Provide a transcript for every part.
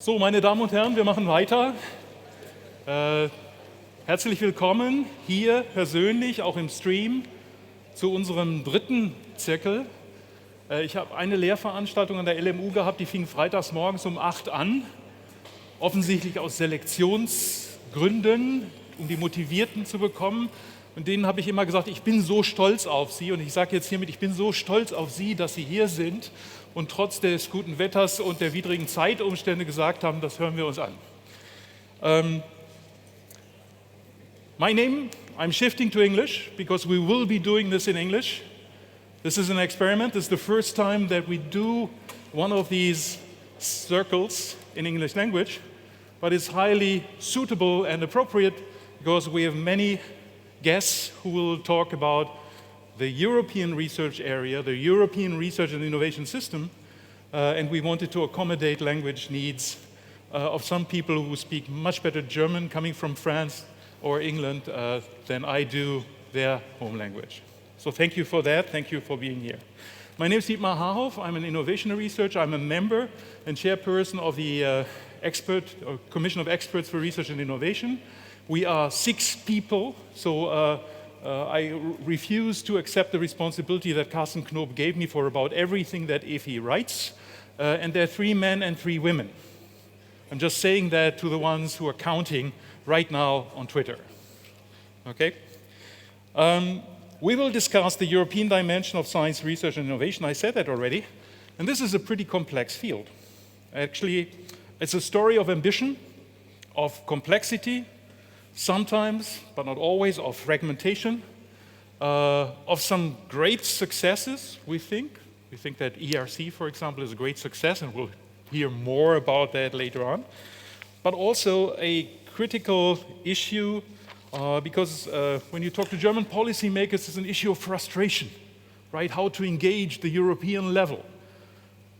So, meine Damen und Herren, wir machen weiter. Herzlich willkommen hier persönlich, auch im Stream, zu unserem dritten Zirkel. Ich habe eine Lehrveranstaltung an der LMU gehabt, die fing freitags morgens um 8 an. Offensichtlich aus Selektionsgründen, um die Motivierten zu bekommen. Und denen habe ich immer gesagt, ich bin so stolz auf Sie. Und ich sage jetzt hiermit, ich bin so stolz auf Sie, dass Sie hier sind und trotz des guten Wetters und der widrigen Zeitumstände gesagt haben, das hören wir uns an. My name, I'm shifting to English because we will be doing this in English. This is an experiment. This is the first time that we do one of these circles in English language, but it's highly suitable and appropriate because we have many guests who will talk about the European research area, the European research and innovation system, and we wanted to accommodate language needs of some people who speak much better German coming from France or England than I do their home language. So thank you for that, thank you for being here. My name is Dietmar Harhoff, I'm an innovation researcher, I'm a member and chairperson of the Commission of Experts for Research and Innovation. We are 6 people, so I refuse to accept the responsibility that Carsten Knob gave me for about everything that EFI writes, and there are 3 men and 3 women. I'm just saying that to the ones who are counting right now on Twitter. Okay? We will discuss the European dimension of science, research, and innovation. I said that already. And this is a pretty complex field. Actually, it's a story of ambition, of complexity, sometimes, but not always, of fragmentation, of some great successes, we think. We think that ERC, for example, is a great success, and we'll hear more about that later on. But also a critical issue, because when you talk to German policymakers, it's an issue of frustration, right? How to engage the European level.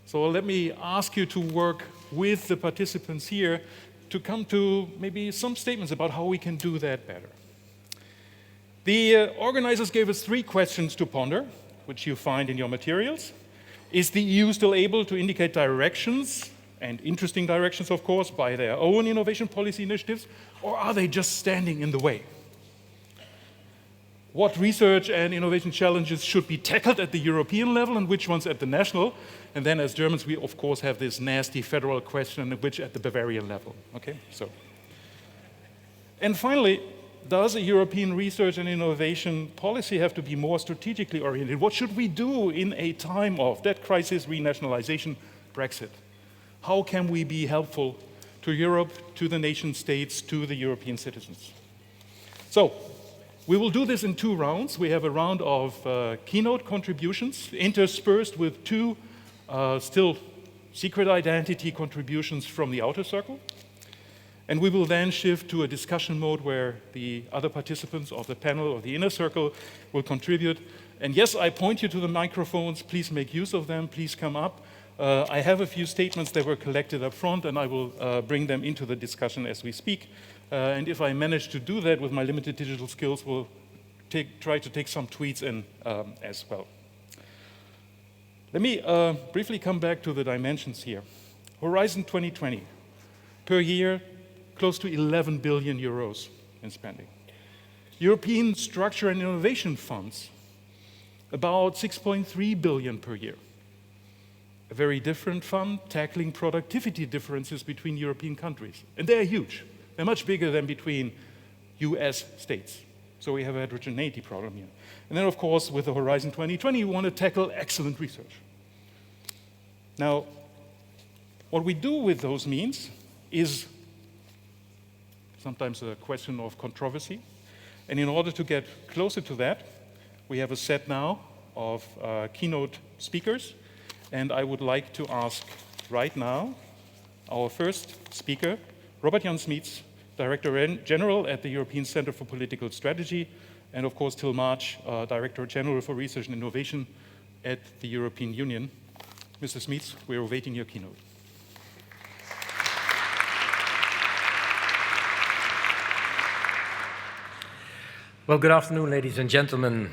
So let me ask you to work with the participants here to come to maybe some statements about how we can do that better. The organizers gave us 3 questions to ponder, which you find in your materials. Is the EU still able to indicate directions, and interesting directions, of course, by their own innovation policy initiatives, or are they just standing in the way? What research and innovation challenges should be tackled at the European level and which ones at the national? And then as Germans, we of course have this nasty federal question, which at the Bavarian level, okay? So, and finally, does a European research and innovation policy have to be more strategically oriented? What should we do in a time of debt crisis, renationalization, Brexit? How can we be helpful to Europe, to the nation states, to the European citizens? So, we will do this in 2 rounds. We have a round of keynote contributions interspersed with 2 still secret identity contributions from the outer circle. And we will then shift to a discussion mode where the other participants of the panel or the inner circle will contribute. And yes, I point you to the microphones. Please make use of them. Please come up. I have a few statements that were collected up front, and I will bring them into the discussion as we speak. And if I manage to do that with my limited digital skills, we'll try to take some tweets in as well. Let me briefly come back to the dimensions here. Horizon 2020, per year, close to 11 billion euros in spending. European structure and innovation funds, about 6.3 billion per year. A very different fund tackling productivity differences between European countries. And they're huge. They're much bigger than between US states. So we have a heterogeneity problem here. And then, of course, with the Horizon 2020, we want to tackle excellent research. Now, what we do with those means is sometimes a question of controversy. And in order to get closer to that, we have a set now of keynote speakers. And I would like to ask right now our first speaker, Robert Jan Smeets, Director General at the European Center for Political Strategy, and of course Till March, Director General for Research and Innovation at the European Union. Mr. Smeets, we're awaiting your keynote. Well, good afternoon, ladies and gentlemen.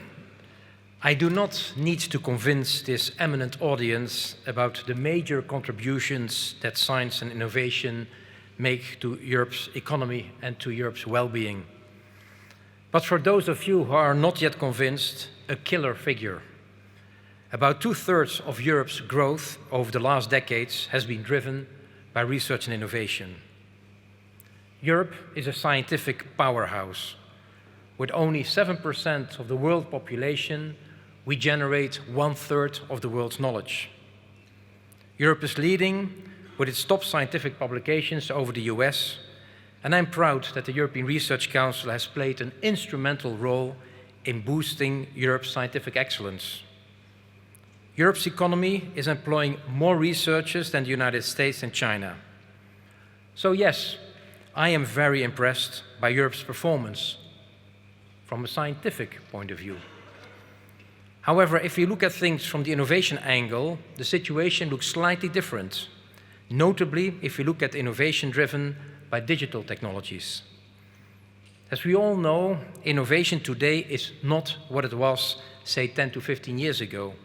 I do not need to convince this eminent audience about the major contributions that science and innovation make to Europe's economy and to Europe's well-being. But for those of you who are not yet convinced, a killer figure. About 2/3 of Europe's growth over the last decades has been driven by research and innovation. Europe is a scientific powerhouse. With only 7% of the world population, we generate 1/3 of the world's knowledge. Europe is leading with its top scientific publications over the US, and I'm proud that the European Research Council has played an instrumental role in boosting Europe's scientific excellence. Europe's economy is employing more researchers than the United States and China. So yes, I am very impressed by Europe's performance from a scientific point of view. However, if you look at things from the innovation angle, the situation looks slightly different, notably if you look at innovation driven by digital technologies. As we all know, innovation today is not what it was, say, 10 to 15 years ago.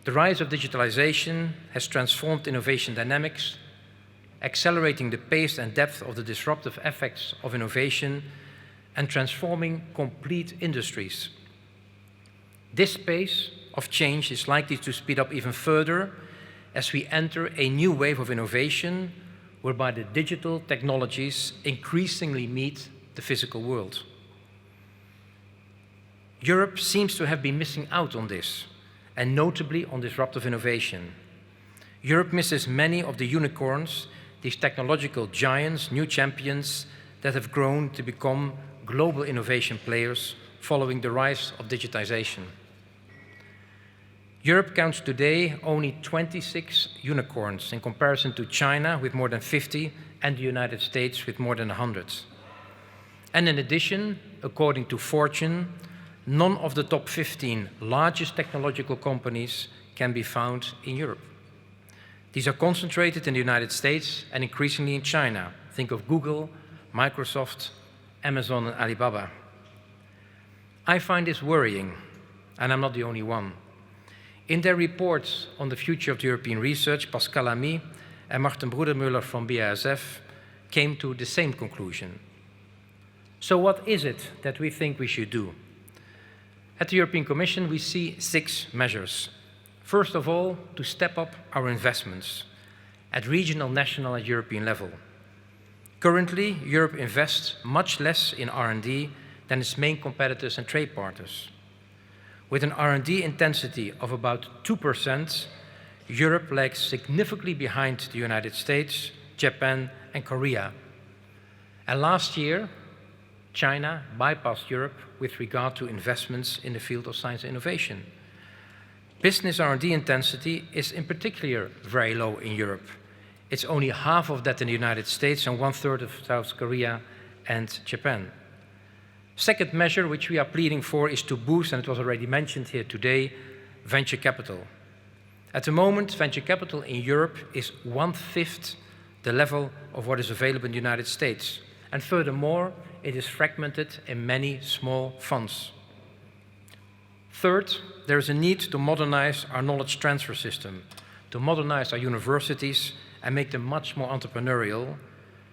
The rise of digitalization has transformed innovation dynamics, accelerating the pace and depth of the disruptive effects of innovation and transforming complete industries. This pace of change is likely to speed up even further as we enter a new wave of innovation whereby the digital technologies increasingly meet the physical world. Europe seems to have been missing out on this, and notably on disruptive innovation. Europe misses many of the unicorns, these technological giants, new champions that have grown to become global innovation players following the rise of digitization. Europe counts today only 26 unicorns in comparison to China with more than 50 and the United States with more than 100. And in addition, according to Forschung, none of the top 15 largest technological companies can be found in Europe. These are concentrated in the United States and increasingly in China. Think of Google, Microsoft, Amazon, and Alibaba. I find this worrying, and I'm not the only one. In their reports on the future of European research, Pascal Lamy and Martin Brudermüller from BASF came to the same conclusion. So what is it that we think we should do? At the European Commission, we see 6 measures. First of all, to step up our investments at regional, national, and European level. Currently, Europe invests much less in R&D than its main competitors and trade partners. With an R&D intensity of about 2%, Europe lags significantly behind the United States, Japan, and Korea. And last year, China bypassed Europe with regard to investments in the field of science and innovation. Business R&D intensity is in particular very low in Europe. It's only half of that in the United States and 1/3 of South Korea and Japan. Second measure which we are pleading for is to boost, and it was already mentioned here today, venture capital. At the moment, venture capital in Europe is 1/5 the level of what is available in the United States. And furthermore, it is fragmented in many small funds. Third, there is a need to modernize our knowledge transfer system, to modernize our universities and make them much more entrepreneurial,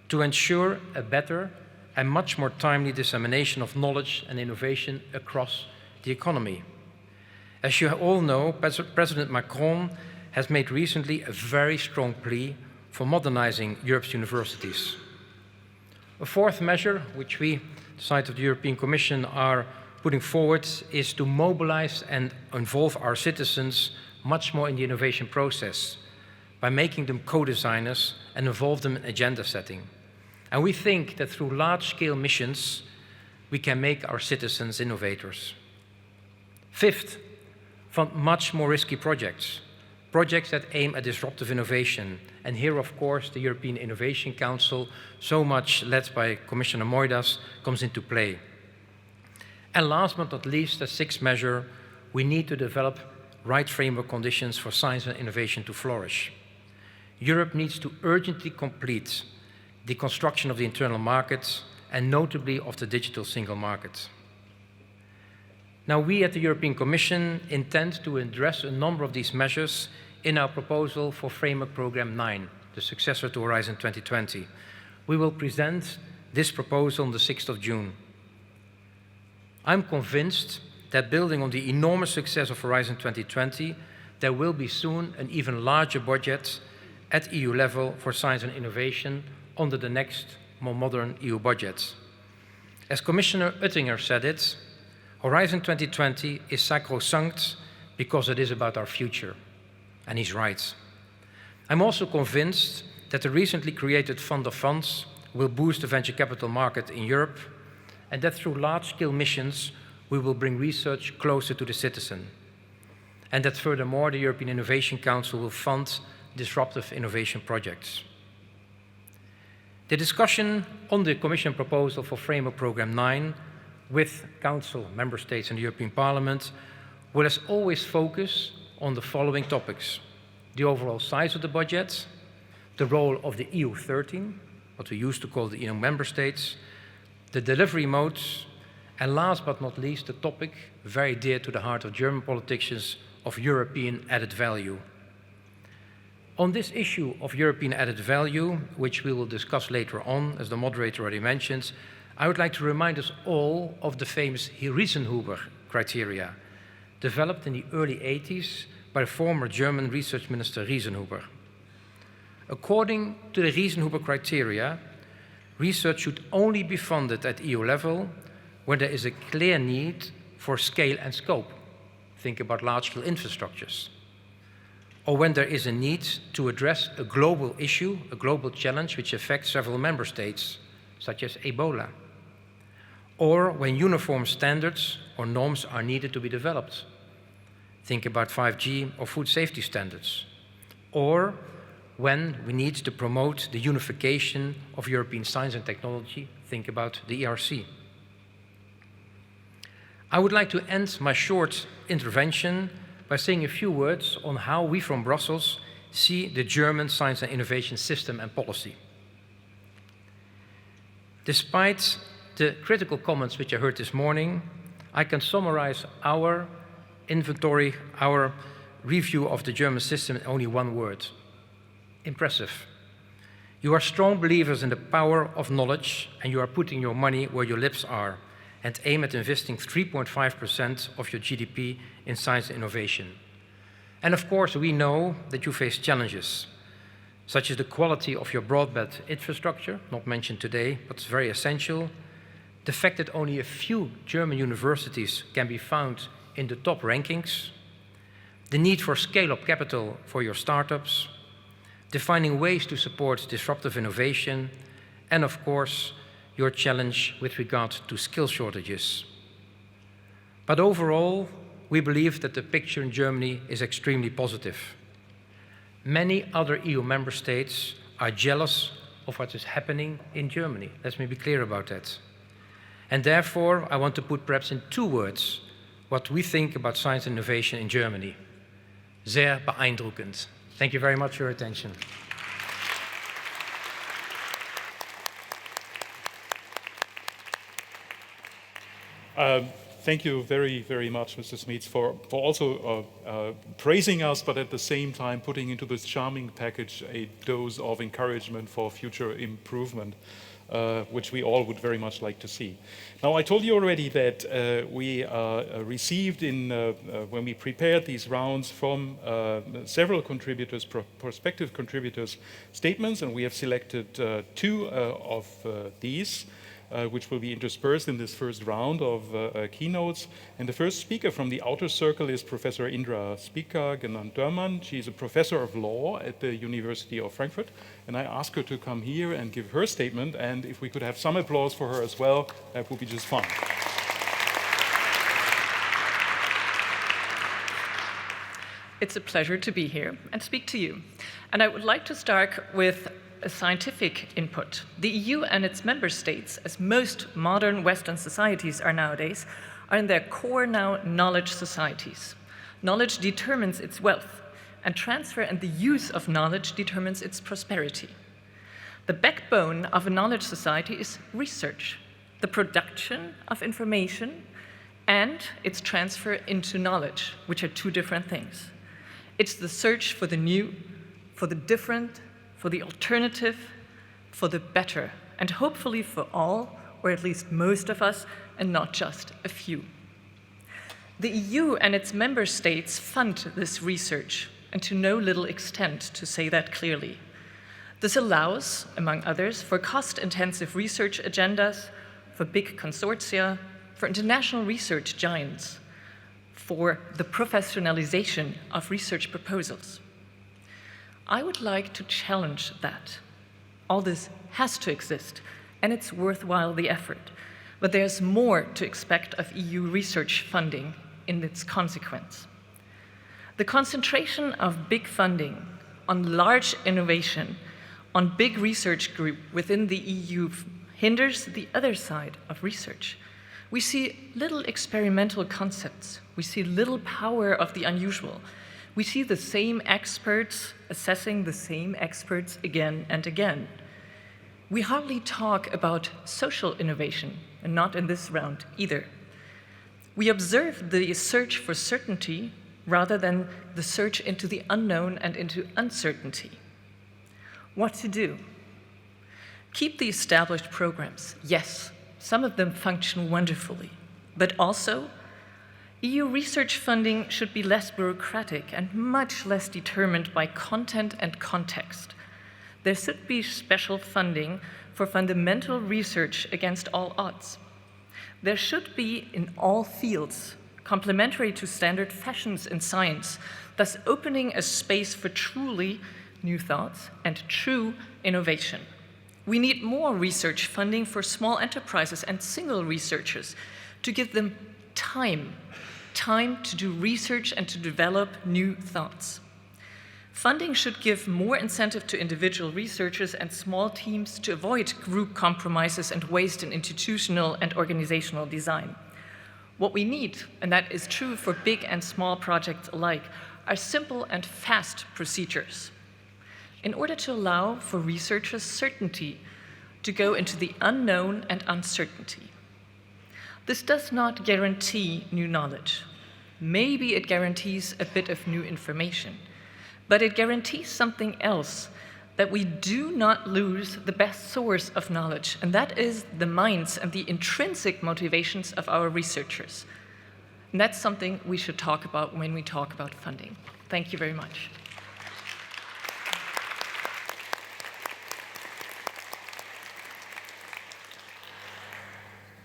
to ensure a better and much more timely dissemination of knowledge and innovation across the economy. As you all know, President Macron has made recently a very strong plea for modernizing Europe's universities. A fourth measure, which we, the side of the European Commission, are putting forward, is to mobilize and involve our citizens much more in the innovation process by making them co-designers and involve them in agenda setting. And we think that through large-scale missions, we can make our citizens innovators. Fifth, fund much more risky projects that aim at disruptive innovation. And here, of course, the European Innovation Council, so much led by Commissioner Moedas, comes into play. And last but not least, the sixth measure, we need to develop right framework conditions for science and innovation to flourish. Europe needs to urgently complete the construction of the internal market and notably of the digital single market. Now, we at the European Commission intend to address a number of these measures in our proposal for Framework Programme 9, the successor to Horizon 2020. We will present this proposal on the 6th of June. I'm convinced that building on the enormous success of Horizon 2020, there will be soon an even larger budget at EU level for science and innovation under the next, more modern EU budget. As Commissioner Oettinger said it, Horizon 2020 is sacrosanct because it is about our future. And he's right. I'm also convinced that the recently created Fund of Funds will boost the venture capital market in Europe, and that through large-scale missions, we will bring research closer to the citizen. And that furthermore, the European Innovation Council will fund disruptive innovation projects. The discussion on the Commission proposal for Framework Programme 9 with Council, Member States and the European Parliament will as always focus on the following topics: the overall size of the budget, the role of the EU 13, what we used to call the EU Member States, the delivery modes, and last but not least, the topic very dear to the heart of German politicians of European added value. On this issue of European added value, which we will discuss later on, as the moderator already mentioned, I would like to remind us all of the famous Riesenhuber criteria, developed in the early 80s by the former German research minister Riesenhuber. According to the Riesenhuber criteria, research should only be funded at EU level when there is a clear need for scale and scope. Think about large-scale infrastructures. Or when there is a need to address a global issue, a global challenge which affects several member states, such as Ebola. Or when uniform standards or norms are needed to be developed. Think about 5G or food safety standards. Or when we need to promote the unification of European science and technology. Think about the ERC. I would like to end my short intervention by saying a few words on how we from Brussels see the German science and innovation system and policy. Despite the critical comments which I heard this morning, I can summarize our inventory, our review of the German system in only one word: impressive. You are strong believers in the power of knowledge, and you are putting your money where your lips are, and aim at investing 3.5% of your GDP in science and innovation. And of course, we know that you face challenges, such as the quality of your broadband infrastructure, not mentioned today, but it's very essential, the fact that only a few German universities can be found in the top rankings, the need for scale-up capital for your startups, defining ways to support disruptive innovation, and of course, your challenge with regard to skill shortages. But overall, we believe that the picture in Germany is extremely positive. Many other EU member states are jealous of what is happening in Germany. Let me be clear about that. And therefore, I want to put perhaps in two words what we think about science and innovation in Germany. Sehr beeindruckend. Thank you very much for your attention. Thank you very, very much, Mr. Smeets, for also praising us, but at the same time putting into this charming package a dose of encouragement for future improvement, which we all would very much like to see. Now, I told you already that we received when we prepared these rounds from several contributors, prospective contributors, statements, and we have selected two of these, which will be interspersed in this first round of keynotes. And the first speaker from the outer circle is Professor Indra Spika Genant-Dörmann. She is a professor of law at the University of Frankfurt. And I asked her to come here and give her statement. And if we could have some applause for her as well, that would be just fun. It's a pleasure to be here and speak to you. And I would like to start with a scientific input. The EU and its member states, as most modern Western societies are nowadays, are in their core now knowledge societies. Knowledge determines its wealth, and transfer and the use of knowledge determines its prosperity. The backbone of a knowledge society is research, the production of information and its transfer into knowledge, which are two different things. It's the search for the new, for the different, for the alternative, for the better, and hopefully for all, or at least most of us, and not just a few. The EU and its member states fund this research, and to no little extent, to say that clearly. This allows, among others, for cost-intensive research agendas, for big consortia, for international research giants, for the professionalization of research proposals. I would like to challenge that. All this has to exist, and it's worthwhile the effort. But there's more to expect of EU research funding in its consequence. The concentration of big funding on large innovation, on big research group within the EU hinders the other side of research. We see little experimental concepts. We see little power of the unusual. We see the same experts assessing the same experts again and again. We hardly talk about social innovation, and not in this round either. We observe the search for certainty rather than the search into the unknown and into uncertainty. What to do? Keep the established programs. Yes, some of them function wonderfully, but also EU research funding should be less bureaucratic and much less determined by content and context. There should be special funding for fundamental research against all odds. There should be, in all fields, complementary to standard fashions in science, thus opening a space for truly new thoughts and true innovation. We need more research funding for small enterprises and single researchers to give them time to do research and to develop new thoughts. Funding should give more incentive to individual researchers and small teams to avoid group compromises and waste in institutional and organizational design. What we need, and that is true for big and small projects alike, are simple and fast procedures. In order to allow for researchers certainty to go into the unknown and uncertainty. This does not guarantee new knowledge. Maybe it guarantees a bit of new information, but it guarantees something else, that we do not lose the best source of knowledge, and that is the minds and the intrinsic motivations of our researchers. And that's something we should talk about when we talk about funding. Thank you very much.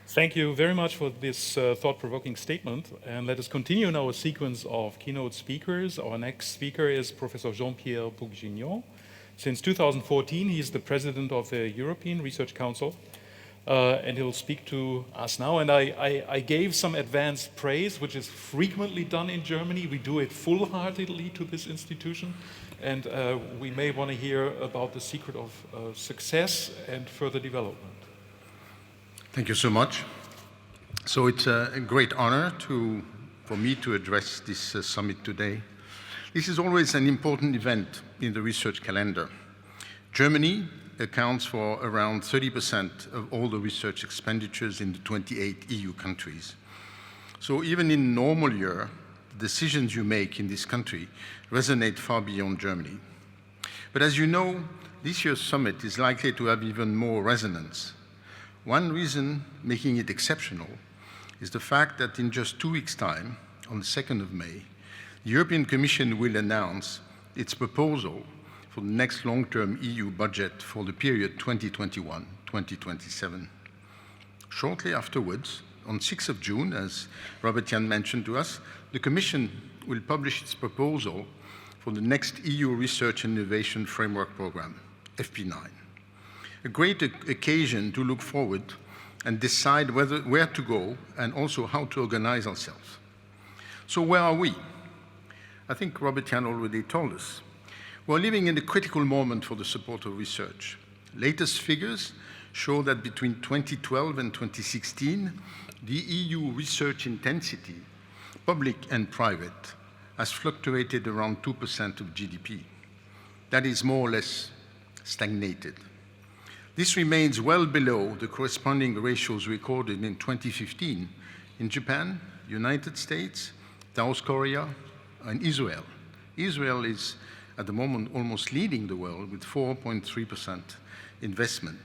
Thank you very much for this thought-provoking statement. And let us continue in our sequence of keynote speakers. Our next speaker is Professor Jean-Pierre Bourguignon. Since 2014, he is the president of the European Research Council, and he'll speak to us now. And I gave some advanced praise, which is frequently done in Germany. We do it full-heartedly to this institution, and we may want to hear about the secret of success and further development. Thank you so much. So it's a great honor for me to address this summit today. This is always an important event in the research calendar. Germany accounts for around 30% of all the research expenditures in the 28 EU countries. So even in a normal year, the decisions you make in this country resonate far beyond Germany. But as you know, this year's summit is likely to have even more resonance. One reason making it exceptional is the fact that in just 2 weeks' time, on the 2nd of May, the European Commission will announce its proposal for the next long-term EU budget for the period 2021-2027. Shortly afterwards, on 6th of June, as Robert-Jan mentioned to us, the Commission will publish its proposal for the next EU Research and Innovation Framework Programme, FP9. A great occasion to look forward and decide where to go and also how to organize ourselves. So where are we? I think Robert-Jan already told us. We're living in a critical moment for the support of research. Latest figures show that between 2012 and 2016, the EU research intensity, public and private, has fluctuated around 2% of GDP. That is more or less stagnated. This remains well below the corresponding ratios recorded in 2015 in Japan, United States, South Korea, and Israel. Israel is, at the moment, almost leading the world with 4.3% investment.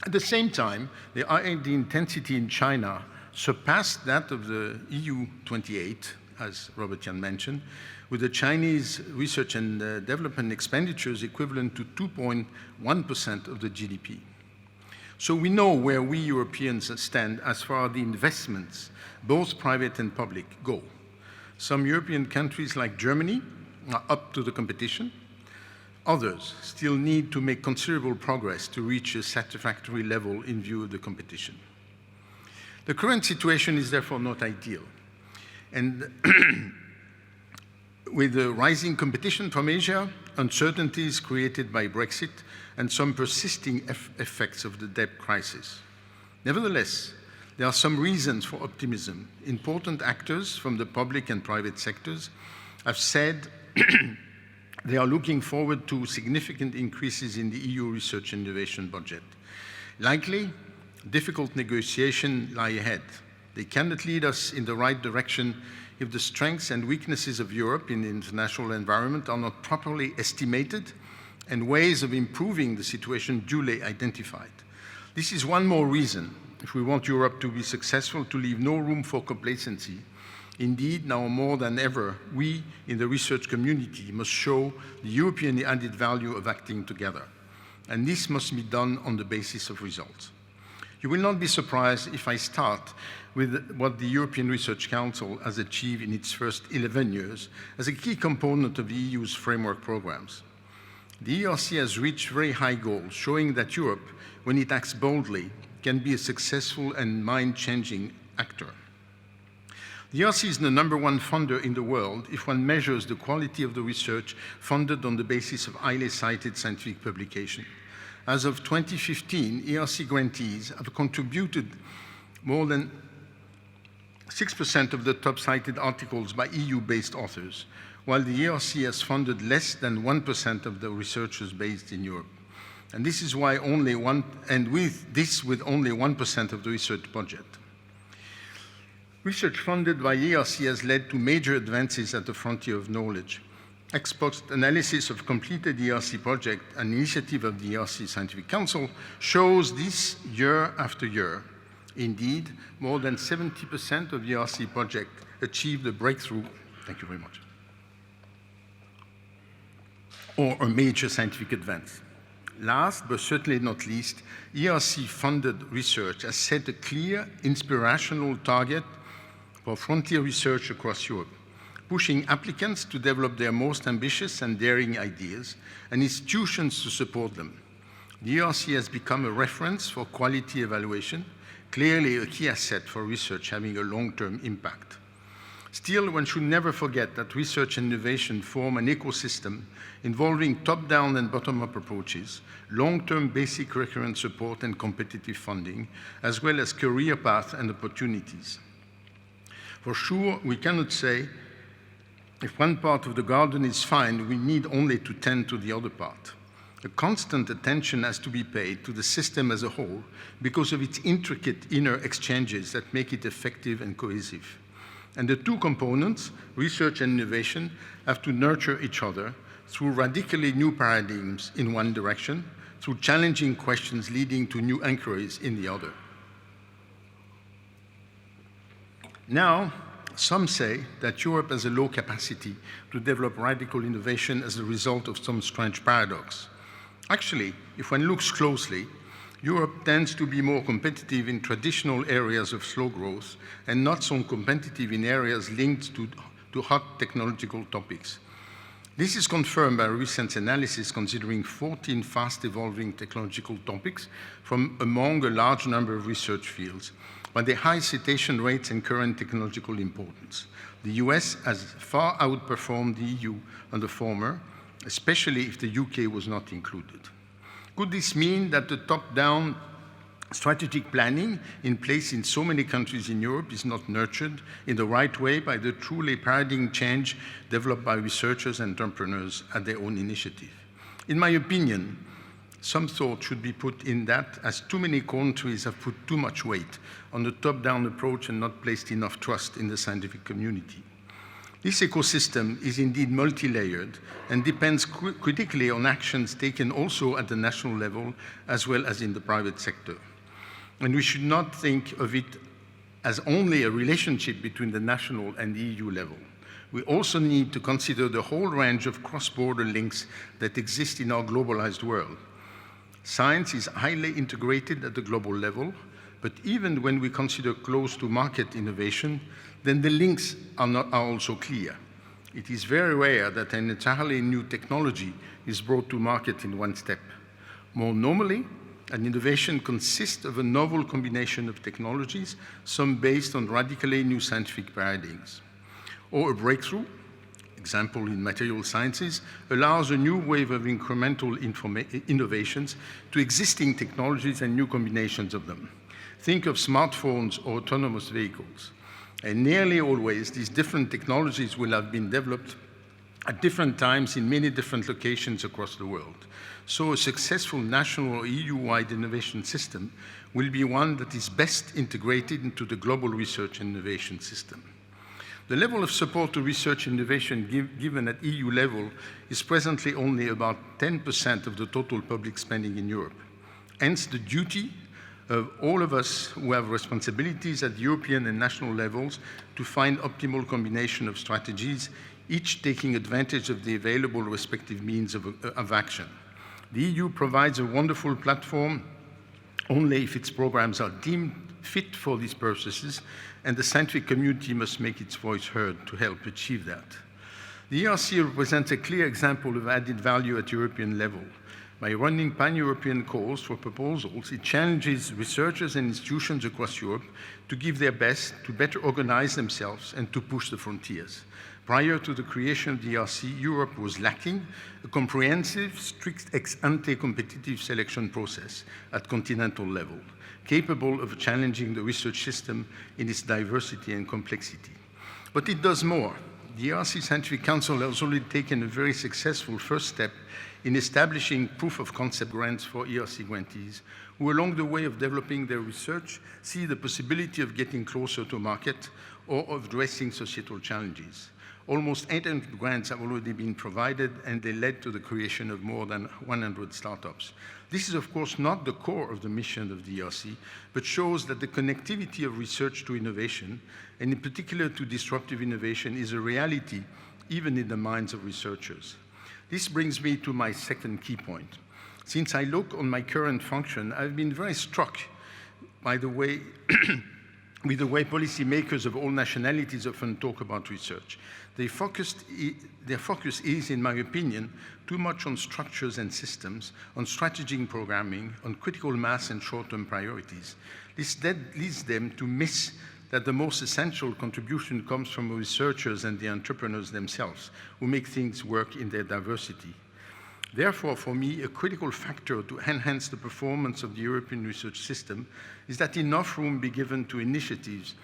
At the same time, the R&D intensity in China surpassed that of the EU 28, as Robert Jan mentioned, with the Chinese research and development expenditures equivalent to 2.1% of the GDP. So we know where we Europeans stand as far as the investments, both private and public, go. Some European countries like Germany are up to the competition. Others still need to make considerable progress to reach a satisfactory level in view of the competition. The current situation is therefore not ideal. And with the rising competition from Asia, uncertainties created by Brexit, and some persisting effects of the debt crisis. Nevertheless, there are some reasons for optimism. Important actors from the public and private sectors have said they are looking forward to significant increases in the EU research and innovation budget. Likely, difficult negotiations lie ahead. They cannot lead us in the right direction if the strengths and weaknesses of Europe in the international environment are not properly estimated and ways of improving the situation duly identified. This is one more reason, if we want Europe to be successful, to leave no room for complacency. Indeed, now more than ever, we in the research community must show the European added value of acting together. And this must be done on the basis of results. You will not be surprised if I start with what the European Research Council has achieved in its first 11 years as a key component of the EU's framework programs. The ERC has reached very high goals, showing that Europe, when it acts boldly, can be a successful and mind-changing actor. The ERC is the #1 funder in the world if one measures the quality of the research funded on the basis of highly cited scientific publication. As of 2015, ERC grantees have contributed more than 6% of the top cited articles by EU-based authors, while the ERC has funded less than 1% of the researchers based in Europe. And this is why only with only 1% of the research budget. Research funded by ERC has led to major advances at the frontier of knowledge. Ex post analysis of completed ERC project, an initiative of the ERC Scientific Council, shows this year after year. Indeed, more than 70% of the ERC project achieved a breakthrough, thank you very much, or a major scientific advance. Last, but certainly not least, ERC-funded research has set a clear, inspirational target for frontier research across Europe, pushing applicants to develop their most ambitious and daring ideas and institutions to support them. The ERC has become a reference for quality evaluation, clearly a key asset for research having a long-term impact. Still, one should never forget that research and innovation form an ecosystem involving top-down and bottom-up approaches, long-term basic recurrent support and competitive funding, as well as career paths and opportunities. For sure, we cannot say, if one part of the garden is fine, we need only to tend to the other part. A constant attention has to be paid to the system as a whole because of its intricate inner exchanges that make it effective and cohesive. And the two components, research and innovation, have to nurture each other through radically new paradigms in one direction, through challenging questions leading to new inquiries in the other. Now, some say that Europe has a low capacity to develop radical innovation as a result of some strange paradox. Actually, if one looks closely, Europe tends to be more competitive in traditional areas of slow growth and not so competitive in areas linked to hot technological topics. This is confirmed by a recent analysis considering 14 fast-evolving technological topics from among a large number of research fields, by their high citation rates and current technological importance. The US has far outperformed the EU on the former, especially if the UK was not included. Could this mean that the top-down strategic planning in place in so many countries in Europe is not nurtured in the right way by the truly paradigm change developed by researchers and entrepreneurs at their own initiative? In my opinion, some thought should be put in that, as too many countries have put too much weight on the top-down approach and not placed enough trust in the scientific community. This ecosystem is indeed multi-layered and depends critically on actions taken also at the national level as well as in the private sector. And we should not think of it as only a relationship between the national and the EU level. We also need to consider the whole range of cross-border links that exist in our globalized world. Science is highly integrated at the global level, but even when we consider close-to-market innovation, then the links are also clear. It is very rare that an entirely new technology is brought to market in one step. More normally, an innovation consists of a novel combination of technologies, some based on radically new scientific paradigms. Or a breakthrough, example in material sciences, allows a new wave of incremental innovations to existing technologies and new combinations of them. Think of smartphones or autonomous vehicles. And nearly always, these different technologies will have been developed at different times in many different locations across the world. So a successful national or EU-wide innovation system will be one that is best integrated into the global research and innovation system. The level of support to research and innovation given at EU level is presently only about 10% of the total public spending in Europe. Hence, the duty of all of us who have responsibilities at European and national levels to find optimal combination of strategies, each taking advantage of the available respective means of action. The EU provides a wonderful platform only if its programs are deemed fit for these purposes, and the scientific community must make its voice heard to help achieve that. The ERC represents a clear example of added value at European level. By running pan-European calls for proposals, it challenges researchers and institutions across Europe to give their best, to better organize themselves, and to push the frontiers. Prior to the creation of the ERC, Europe was lacking a comprehensive, strict ex-ante competitive selection process at continental level, capable of challenging the research system in its diversity and complexity. But it does more. The ERC Scientific Council has already taken a very successful first step in establishing proof-of-concept grants for ERC grantees, who along the way of developing their research see the possibility of getting closer to market or of addressing societal challenges. Almost 800 grants have already been provided, and they led to the creation of more than 100 startups. This is, of course, not the core of the mission of the ERC, but shows that the connectivity of research to innovation, and in particular to disruptive innovation, is a reality even in the minds of researchers. This brings me to my second key point. Since I look on my current function, I've been very struck by the way with the way policymakers of all nationalities often talk about research. Their focus is, in my opinion, too much on structures and systems, on strategy and programming, on critical mass and short-term priorities. This leads them to miss that the most essential contribution comes from researchers and the entrepreneurs themselves, who make things work in their diversity. Therefore, for me, a critical factor to enhance the performance of the European research system is that enough room be given to initiatives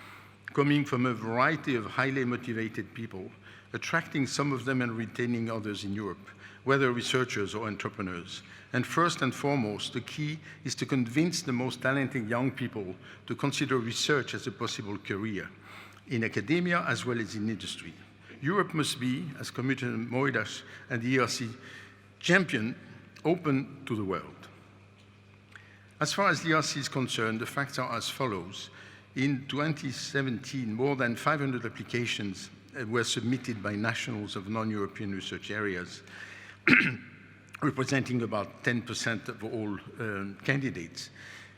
coming from a variety of highly motivated people, attracting some of them and retaining others in Europe, whether researchers or entrepreneurs. And first and foremost, the key is to convince the most talented young people to consider research as a possible career, in academia as well as in industry. Europe must be, as Commissioner Moedas and the ERC champion, open to the world. As far as the ERC is concerned, the facts are as follows. In 2017, more than 500 applications were submitted by nationals of non-European research areas, representing about 10% of all candidates.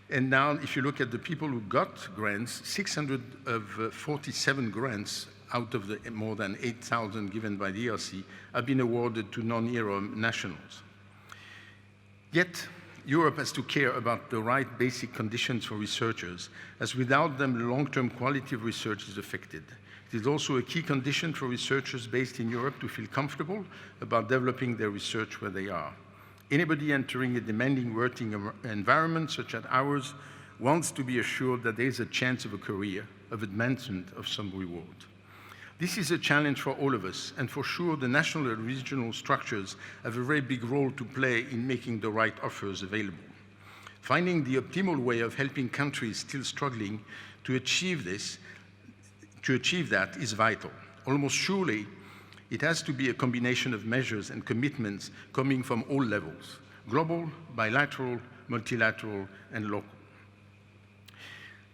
And now, if you look at the people who got grants, 647 grants out of the more than 8,000 given by the ERC have been awarded to non-ERA nationals. Yet, Europe has to care about the right basic conditions for researchers, as without them, the long-term quality of research is affected. It is also a key condition for researchers based in Europe to feel comfortable about developing their research where they are. Anybody entering a demanding working environment such as ours wants to be assured that there is a chance of a career, of advancement, of some reward. This is a challenge for all of us, and for sure the national and regional structures have a very big role to play in making the right offers available. Finding the optimal way of helping countries still struggling to achieve that is vital. Almost surely, it has to be a combination of measures and commitments coming from all levels: global, bilateral, multilateral, and local.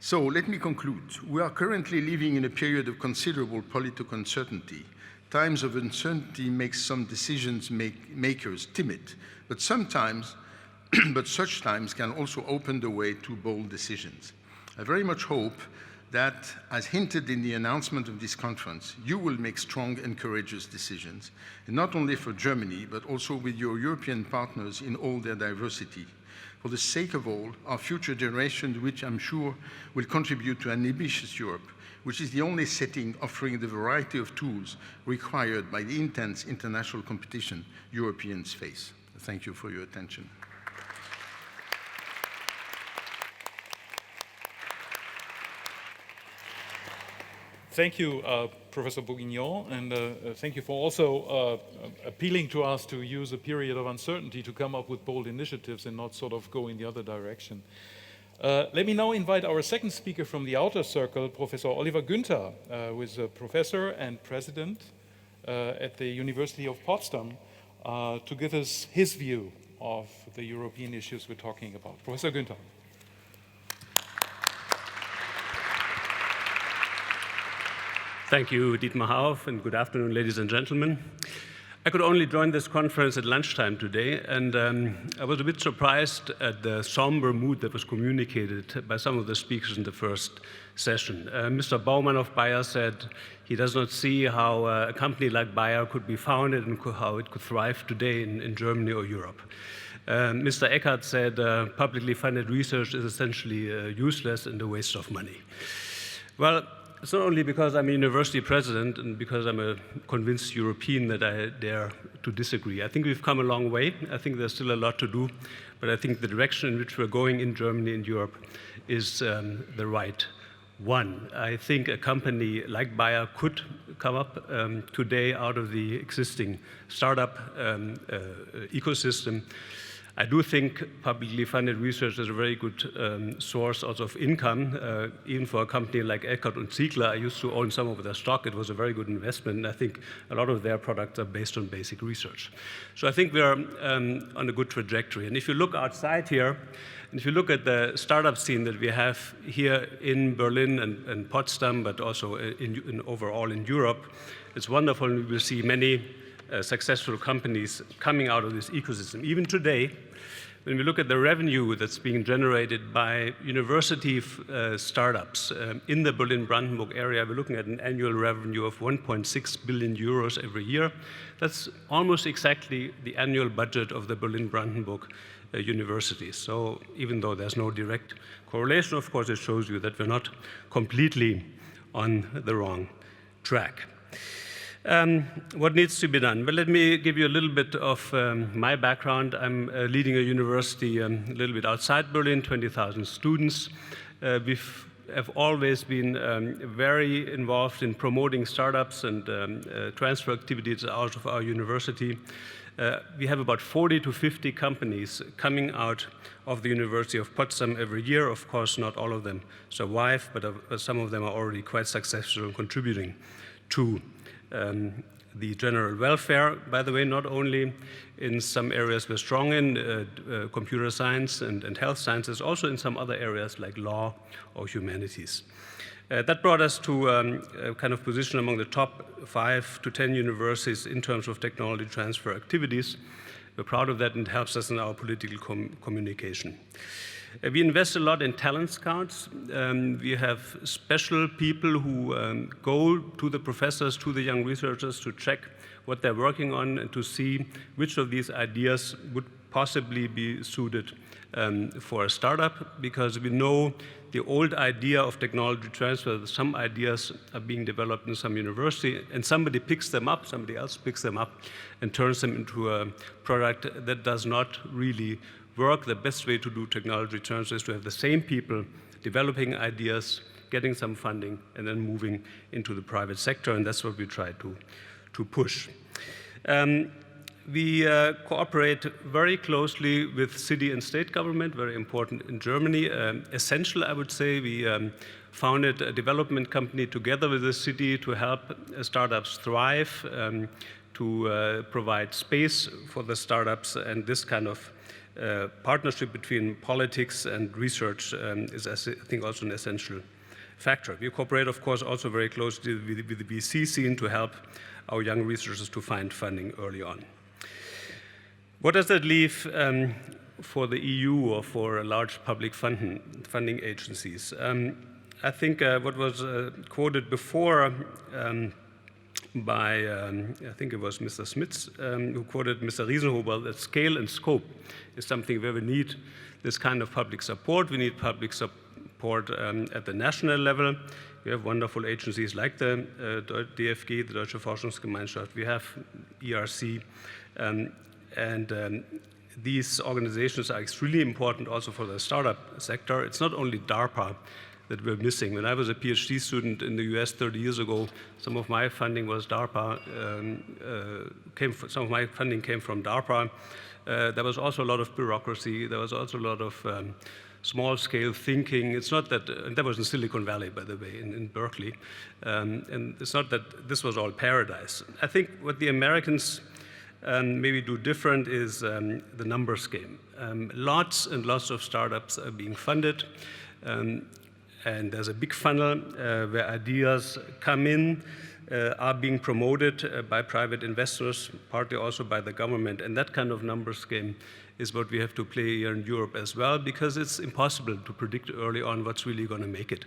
So let me conclude. We are currently living in a period of considerable political uncertainty. Times of uncertainty make some makers timid, but such times can also open the way to bold decisions. I very much hope that, as hinted in the announcement of this conference, you will make strong and courageous decisions, and not only for Germany, but also with your European partners in all their diversity, for the sake of all, our future generations, which I'm sure will contribute to an ambitious Europe, which is the only setting offering the variety of tools required by the intense international competition Europeans face. Thank you for your attention. Thank you, Professor Bourguignon, and thank you for also appealing to us to use a period of uncertainty to come up with bold initiatives and not sort of go in the other direction. Let me now invite our second speaker from the outer circle, Professor Oliver Günther, who is a professor and president at the University of Potsdam, to give us his view of the European issues we're talking about. Professor Günther. Thank you, Dietmar Harhoff, and good afternoon, ladies and gentlemen. I could only join this conference at lunchtime today, and I was a bit surprised at the somber mood that was communicated by some of the speakers in the first session. Mr. Baumann of Bayer said he does not see how a company like Bayer could be founded and how it could thrive today in Germany or Europe. Mr. Eckert said publicly funded research is essentially useless and a waste of money. Well, it's not only because I'm a university president and because I'm a convinced European that I dare to disagree. I think we've come a long way. I think there's still a lot to do, but I think the direction in which we're going in Germany and Europe is the right one. I think a company like Bayer could come up today out of the existing startup ecosystem. I do think publicly funded research is a very good source also of income, even for a company like Eckert & Ziegler. I used to own some of their stock. It was a very good investment, and I think a lot of their products are based on basic research. So I think we are on a good trajectory. And if you look outside here, and if you look at the startup scene that we have here in Berlin and Potsdam, but also overall in Europe, it's wonderful, and we will see many successful companies coming out of this ecosystem. Even today, when we look at the revenue that's being generated by university startups in the Berlin-Brandenburg area, we're looking at an annual revenue of 1.6 billion euros every year. That's almost exactly the annual budget of the Berlin-Brandenburg University. So even though there's no direct correlation, of course, it shows you that we're not completely on the wrong track. What needs to be done? Well, let me give you a little bit of my background. I'm leading a university a little bit outside Berlin, 20,000 students. We have always been very involved in promoting startups and transfer activities out of our university. We have about 40 to 50 companies coming out of the University of Potsdam every year. Of course, not all of them survive, but some of them are already quite successful in contributing to the general welfare, by the way, not only in some areas we're strong in, computer science and health sciences, also in some other areas like law or humanities. That brought us to a kind of position among the top 5 to 10 universities in terms of technology transfer activities. We're proud of that, and it helps us in our political communication. We invest a lot in talent scouts. We have special people who go to the professors, to the young researchers to check what they're working on and to see which of these ideas would possibly be suited for a startup, because we know the old idea of technology transfer, some ideas are being developed in some university, and somebody picks them up, somebody else picks them up and turns them into a product that does not really work. The best way to do technology transfer is to have the same people developing ideas, getting some funding, and then moving into the private sector, and that's what we try to push. We cooperate very closely with city and state government, very important in Germany. Essential, I would say. We founded a development company together with the city to help startups thrive, to provide space for the startups, and this kind of partnership between politics and research is, I think, also an essential factor. We cooperate, of course, also very closely with the VC scene to help our young researchers to find funding early on. What does that leave for the EU or for large public funding agencies? I think what was quoted before by, I think it was Mr. Smits, who quoted Mr. Riesenhuber, that scale and scope is something where we need this kind of public support. We need public support at the national level. We have wonderful agencies like the DFG, the Deutsche Forschungsgemeinschaft. We have ERC. These organizations are extremely important also for the startup sector. It's not only DARPA that we're missing. When I was a PhD student in the US 30 years ago, some of my funding was DARPA, some of my funding came from DARPA. There was also a lot of bureaucracy. There was also a lot of small-scale thinking. It's not that, and that was in Silicon Valley, by the way, in Berkeley. And it's not that this was all paradise. I think what the Americans maybe do different is the numbers game. Lots and lots of startups are being funded, and there's a big funnel where ideas come in, are being promoted by private investors, partly also by the government, and that kind of numbers game is what we have to play here in Europe as well, because it's impossible to predict early on what's really going to make it.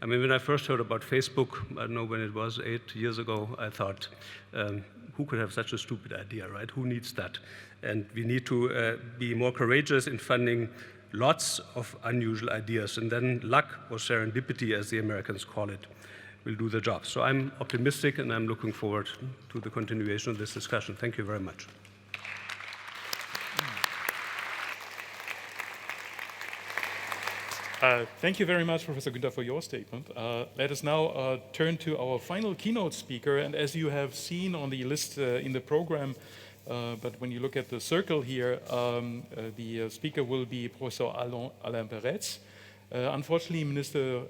I mean, when I first heard about Facebook, I don't know when it was, 8 years ago, I thought, who could have such a stupid idea, right? Who needs that? And we need to be more courageous in funding lots of unusual ideas, and then luck or serendipity, as the Americans call it, will do the job. So I'm optimistic, and I'm looking forward to the continuation of this discussion. Thank you very much. Thank you very much, Professor Günther, for your statement. Let us now turn to our final keynote speaker. And as you have seen on the list in the program, but when you look at the circle here, the speaker will be Professor Alain Peretz. Unfortunately, Minister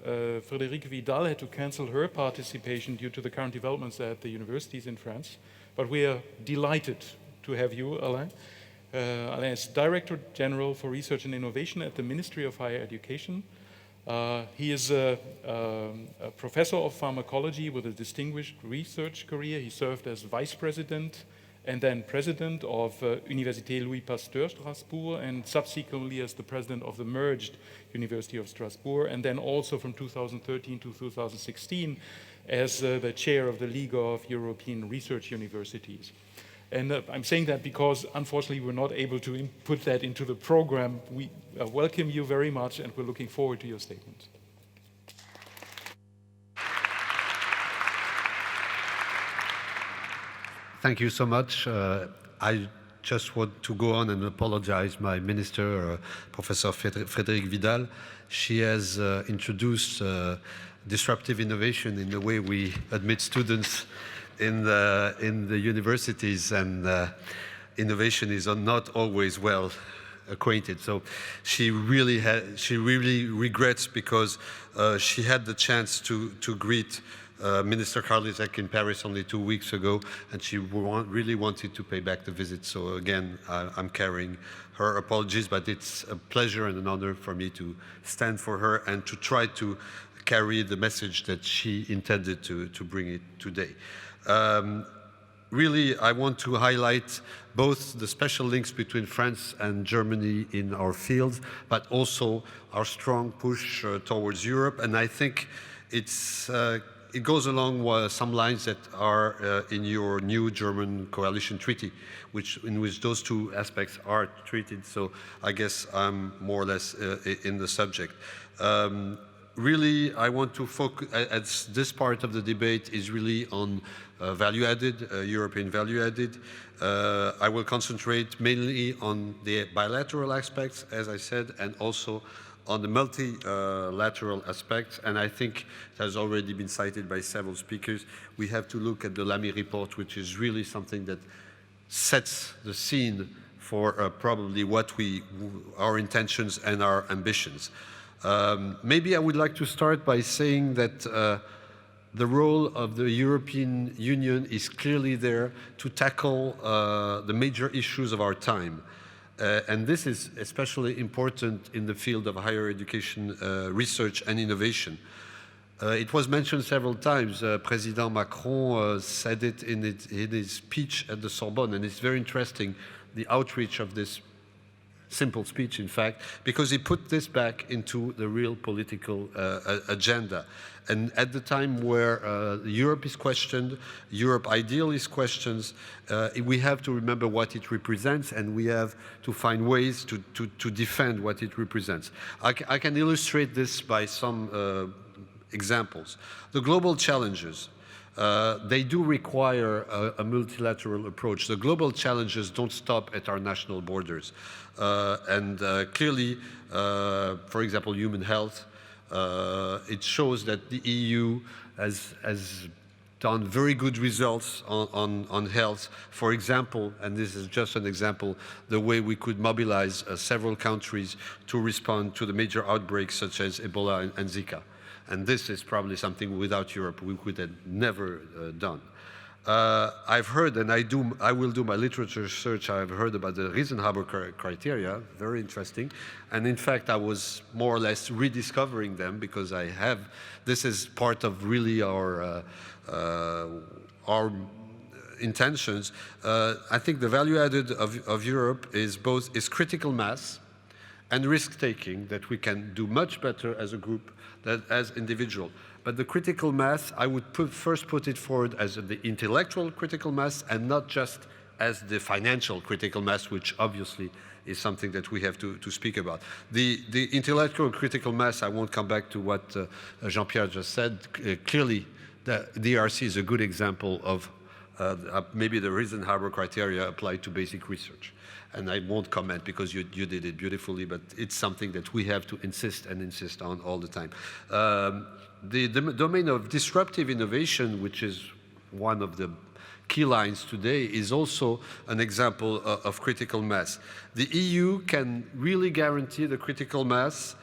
Frédérique Vidal had to cancel her participation due to the current developments at the universities in France. But we are delighted to have you, Alain. Alain is Director General for Research and Innovation at the Ministry of Higher Education. He is a professor of pharmacology with a distinguished research career. He served as vice president and then president of Université Louis Pasteur Strasbourg, and subsequently as the president of the merged University of Strasbourg, and then also from 2013 to 2016 as the chair of the League of European Research Universities. And I'm saying that because, unfortunately, we're not able to put that into the program. We welcome you very much, and we're looking forward to your statement. Thank you so much. I just want to go on and apologize my minister, Professor Frédérique Vidal. She has introduced disruptive innovation in the way we admit students in the universities, and innovation is not always well acquainted. So she really regrets, because she had the chance to greet Minister Karliczek in Paris only 2 weeks ago, and she really wanted to pay back the visit. So again, I'm carrying her apologies, but it's a pleasure and an honor for me to stand for her and to try to carry the message that she intended to bring it today. Really, I want to highlight both the special links between France and Germany in our field, but also our strong push towards Europe. And I think it goes along some lines that are in your new German coalition treaty, in which those two aspects are treated. So I guess I'm more or less in the subject. Really, I want to focus, this part of the debate is really on value added, European value added. I will concentrate mainly on the bilateral aspects, as I said, and also on the multilateral aspects, and I think it has already been cited by several speakers. We have to look at the Lamy report, which is really something that sets the scene for probably our intentions and our ambitions. Maybe I would like to start by saying that the role of the European Union is clearly there to tackle the major issues of our time. And this is especially important in the field of higher education, research and innovation. It was mentioned several times. President Macron said it in his speech at the Sorbonne, and it's very interesting, the outreach of this simple speech, in fact, because he put this back into the real political agenda. And at the time where Europe is questioned, Europe ideal is questioned, we have to remember what it represents, and we have to find ways to defend what it represents. I can illustrate this by some examples. The global challenges, they do require a multilateral approach. The global challenges don't stop at our national borders. Clearly, for example, human health, it shows that the EU has done very good results on health. For example, and this is just an example, the way we could mobilize several countries to respond to the major outbreaks such as Ebola and Zika. And this is probably something without Europe we could have never done. I've heard, and I will do my literature search, I've heard about the Riesenhaber criteria, very interesting. And in fact, I was more or less rediscovering them because this is part of really our intentions. I think the value added of Europe is is critical mass and risk-taking, that we can do much better as a group than as individual. But the critical mass, I would first put it forward as the intellectual critical mass and not just as the financial critical mass, which obviously is something that we have to speak about. The intellectual critical mass, I won't come back to what Jean-Pierre just said. Clearly, the DRC is a good example of maybe the Riesenhaber criteria applied to basic research. And I won't comment because you did it beautifully, but it's something that we have to insist on all the time. The domain of disruptive innovation, which is one of the key lines today, is also an example of critical mass. The EU can really guarantee the critical mass,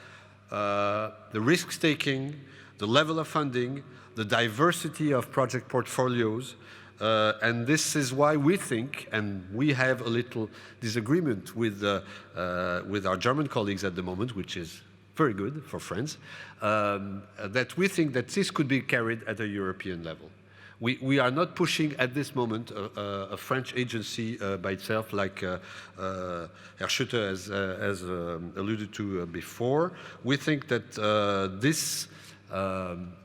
the risk-taking, the level of funding, the diversity of project portfolios, and this is why we think, and we have a little disagreement with our German colleagues at the moment, which is very good for France, that we think that this could be carried at a European level. We are not pushing at this moment a French agency by itself, like Herr Schutter has alluded to before. We think that this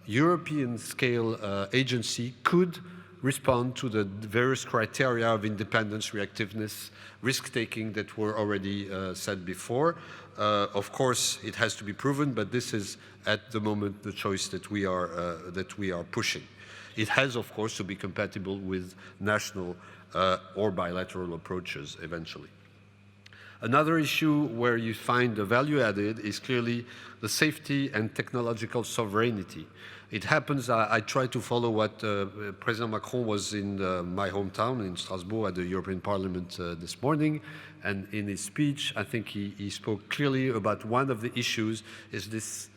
European scale agency could respond to the various criteria of independence, reactiveness, risk-taking that were already said before. Of course, it has to be proven, but this is at the moment the choice that we are pushing. It has, of course, to be compatible with national or bilateral approaches eventually. Another issue where you find the value added is clearly the safety and technological sovereignty. It happens, I try to follow what President Macron was in my hometown in Strasbourg at the European Parliament this morning, and in his speech, I think he spoke clearly about one of the issues is this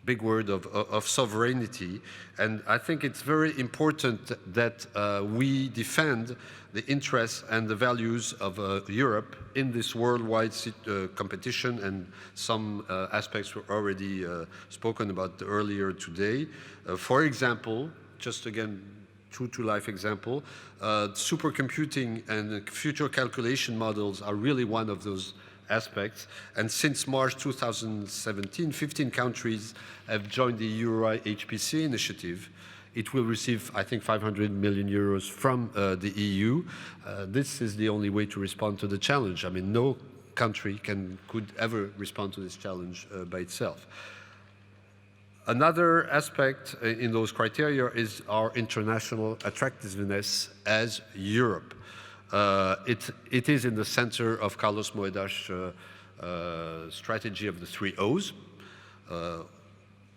big word of sovereignty, and I think it's very important that we defend the interests and the values of Europe in this worldwide competition, and some aspects were already spoken about earlier today. For example, just again, true-to-life example, supercomputing and future calculation models are really one of those aspects. And since March 2017, 15 countries have joined the Euro HPC initiative. It will receive, I think, 500 million euros from the EU. This is the only way to respond to the challenge. I mean, no country could ever respond to this challenge by itself. Another aspect in those criteria is our international attractiveness as Europe. It is in the center of Carlos Moedas' strategy of the 3 O's.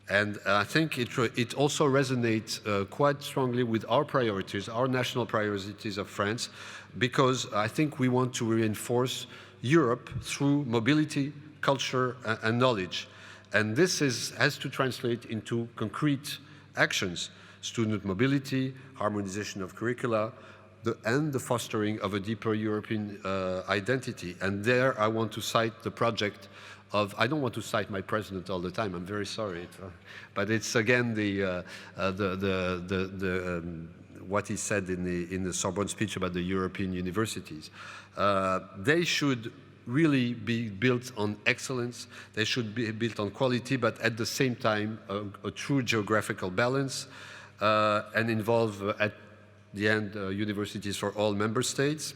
And I think it also resonates quite strongly with our priorities, our national priorities of France, because I think we want to reinforce Europe through mobility, culture, and knowledge. And this has to translate into concrete actions: student mobility, harmonization of curricula, and the fostering of a deeper European identity. And there I want to cite the project of, I don't want to cite my president all the time, I'm very sorry, but it's again what he said in the Sorbonne speech about the European universities. They should really be built on excellence, they should be built on quality, but at the same time a true geographical balance, and involve at the end universities for all member states.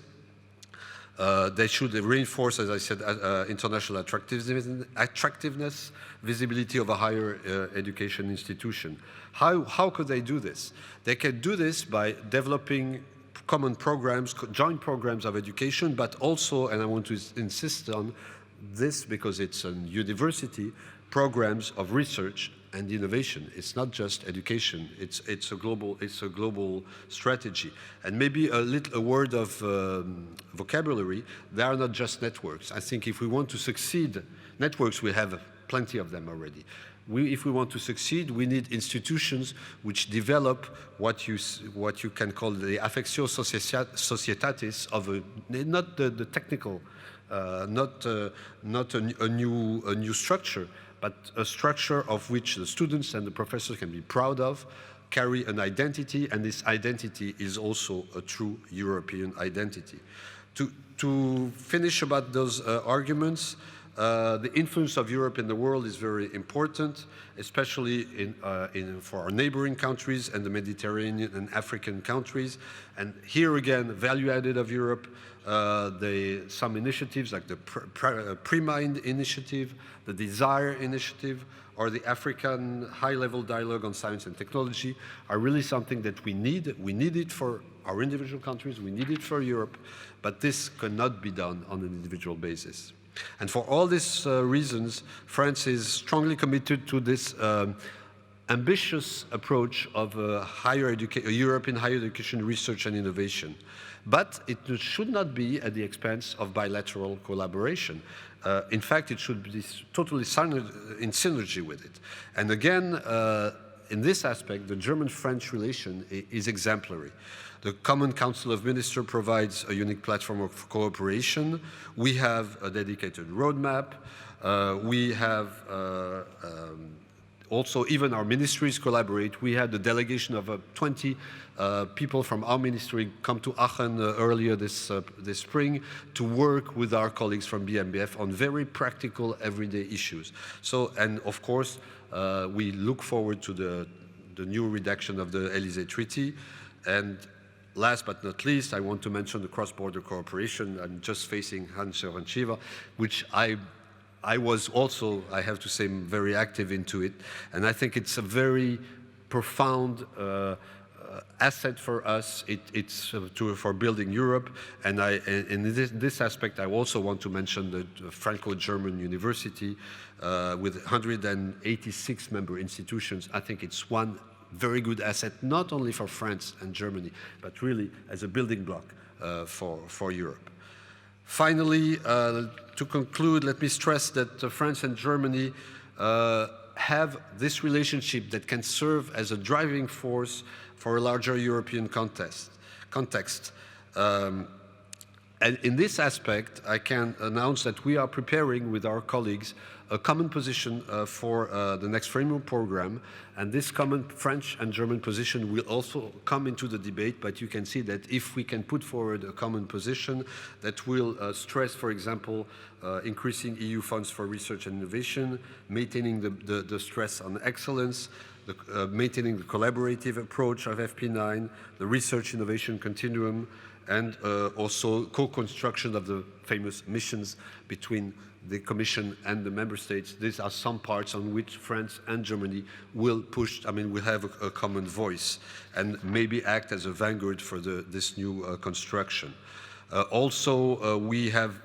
They should reinforce, as I said, international attractiveness, visibility of a higher education institution. How could they do this? They can do this by developing common programs, joint programs of education, but also, and I want to insist on this because it's a university, programs of research and innovation. It's not just education. It's a global strategy. And maybe a word of vocabulary. They are not just networks. I think if we want to succeed, networks we have plenty of them already. If we want to succeed, we need institutions which develop what you can call the affectio societatis of not the technical, not a new structure, but a structure of which the students and the professors can be proud of, carry an identity, and this identity is also a true European identity. To finish about those arguments, the influence of Europe in the world is very important, especially for our neighboring countries and the Mediterranean and African countries. And here again, value added of Europe, some initiatives like the Pre-Mind initiative, the Desire initiative, or the African high-level dialogue on science and technology are really something that we need. We need it for our individual countries, we need it for Europe, but this cannot be done on an individual basis. And for all these reasons, France is strongly committed to this ambitious approach of European higher education research and innovation. But it should not be at the expense of bilateral collaboration. In fact, it should be totally in synergy with it. And again, in this aspect, the German-French relation is exemplary. The Common Council of Ministers provides a unique platform of cooperation. We have a dedicated roadmap. We have also, even our ministries collaborate. We had a delegation of 20 people from our ministry come to Aachen earlier this spring to work with our colleagues from BMBF on very practical, everyday issues. So, and of course, we look forward to the new redaction of the Élysée Treaty. And last but not least, I want to mention the cross-border cooperation. I'm just facing Hans-Jörgen Schiever, which I was also, I have to say, very active into it. And I think it's a very profound asset for us. It's for building Europe. And in this aspect, I also want to mention the Franco-German University with 186 member institutions. I think it's one very good asset, not only for France and Germany, but really as a building block for Europe. Finally, to conclude, let me stress that France and Germany have this relationship that can serve as a driving force for a larger European context. And in this aspect, I can announce that we are preparing with our colleagues a common position for the next framework program, and this common French and German position will also come into the debate, but you can see that if we can put forward a common position that will stress, for example, increasing EU funds for research and innovation, maintaining the stress on excellence, maintaining the collaborative approach of FP9, the research innovation continuum, and also co-construction of the famous missions between the Commission and the Member States. These are some parts on which France and Germany will push, will have a common voice and maybe act as a vanguard for this new construction. Also, we have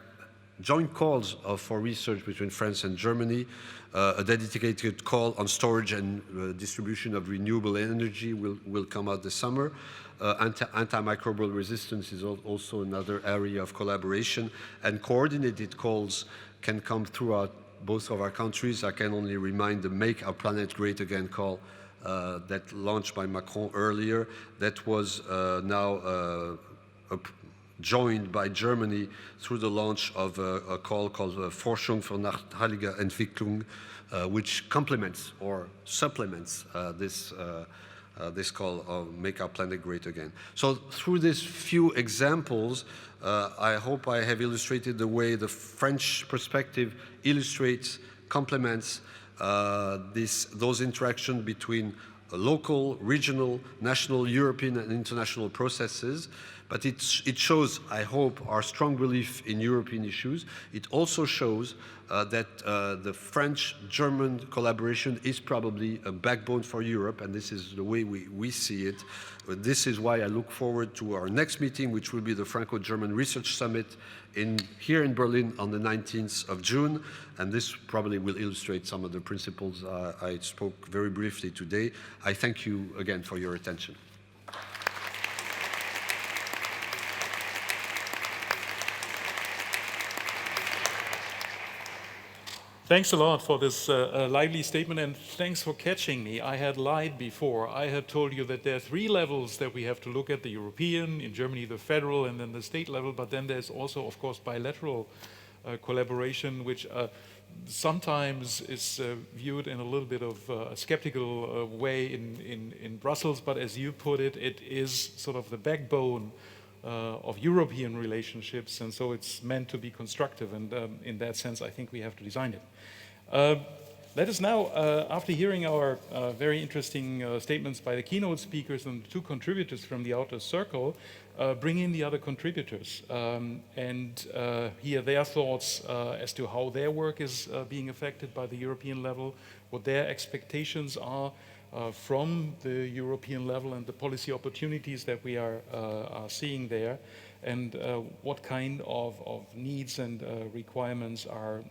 joint calls for research between France and Germany. A dedicated call on storage and distribution of renewable energy will come out this summer. Antimicrobial resistance is also another area of collaboration, and coordinated calls can come throughout both of our countries. I can only remind the Make Our Planet Great Again call that launched by Macron earlier, that was now joined by Germany through the launch of a call called Forschung für nachhaltige Entwicklung, which complements or supplements this call of Make Our Planet Great Again. So through these few examples, I hope I have illustrated the way the French perspective illustrates, complements those interactions between local, regional, national, European and international processes. But it shows, I hope, our strong belief in European issues. It also shows that the French-German collaboration is probably a backbone for Europe, and this is the way we see it. This is why I look forward to our next meeting, which will be the Franco-German Research Summit here in Berlin on the 19th of June, and this probably will illustrate some of the principles I spoke very briefly today. I thank you again for your attention. Thanks a lot for this lively statement, and thanks for catching me. I had lied before. I had told you that there are 3 levels that we have to look at: the European, in Germany the federal, and then the state level. But then there's also, of course, bilateral collaboration, which sometimes is viewed in a little bit of a skeptical way in Brussels. But as you put it, it is sort of the backbone of European relationships, and so it's meant to be constructive, and in that sense I think we have to design it. Let us now, after hearing our very interesting statements by the keynote speakers and the 2 contributors from the outer circle, bring in the other contributors and hear their thoughts as to how their work is being affected by the European level, what their expectations are from the European level and the policy opportunities that we are seeing there, and what kind of needs and requirements are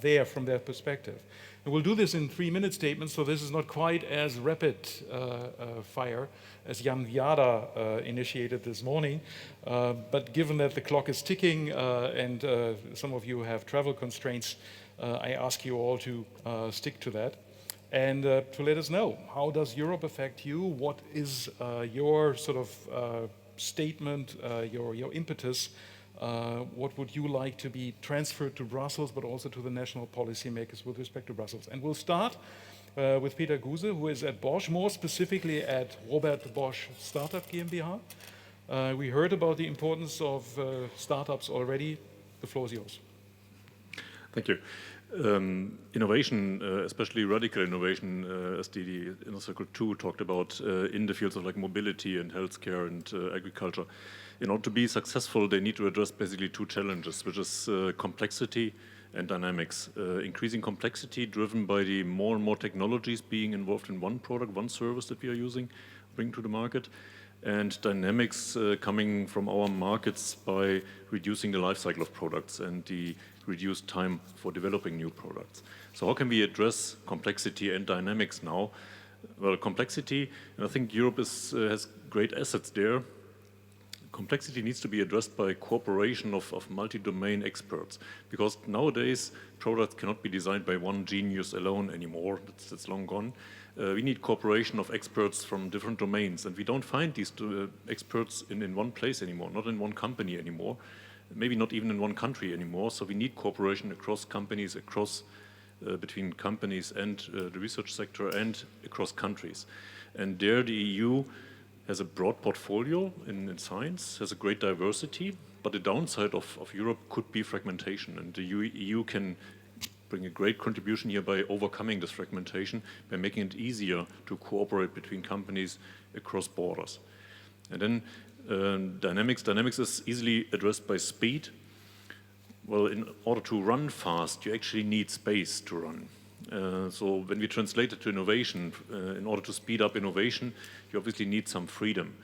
there from their perspective. And we'll do this in 3-minute statements, so this is not quite as rapid fire as Jan Viada initiated this morning. But given that the clock is ticking and some of you have travel constraints, I ask you all to stick to that and to let us know, how does Europe affect you? What is your sort of statement, your impetus? What would you like to be transferred to Brussels, but also to the national policymakers with respect to Brussels? And we'll start with Peter Guse, who is at Bosch, more specifically at Robert Bosch Startup GmbH. We heard about the importance of startups already. The floor is yours. Thank you. Innovation, especially radical innovation, as the Inner Circle 2 talked about, in the fields of like mobility and healthcare and agriculture. In order to be successful, they need to address basically 2 challenges, which is complexity and dynamics. Increasing complexity driven by the more and more technologies being involved in one product, one service that we are using, bring to the market, and dynamics coming from our markets by reducing the life cycle of products and the reduced time for developing new products. So how can we address complexity and dynamics now? Well, complexity, and I think Europe has great assets there. Complexity needs to be addressed by cooperation of multi-domain experts, because nowadays products cannot be designed by one genius alone anymore. That's long gone. We need cooperation of experts from different domains, and we don't find these experts in one place anymore, not in one company anymore, maybe not even in one country anymore. So we need cooperation across companies, between companies and the research sector, and across countries. And there the EU has a broad portfolio in science, has a great diversity, but the downside of Europe could be fragmentation, and the EU can bring a great contribution here by overcoming this fragmentation, by making it easier to cooperate between companies across borders. And then dynamics is easily addressed by speed. Well, in order to run fast, you actually need space to run. So when we translate it to innovation, in order to speed up innovation, you obviously need some freedom.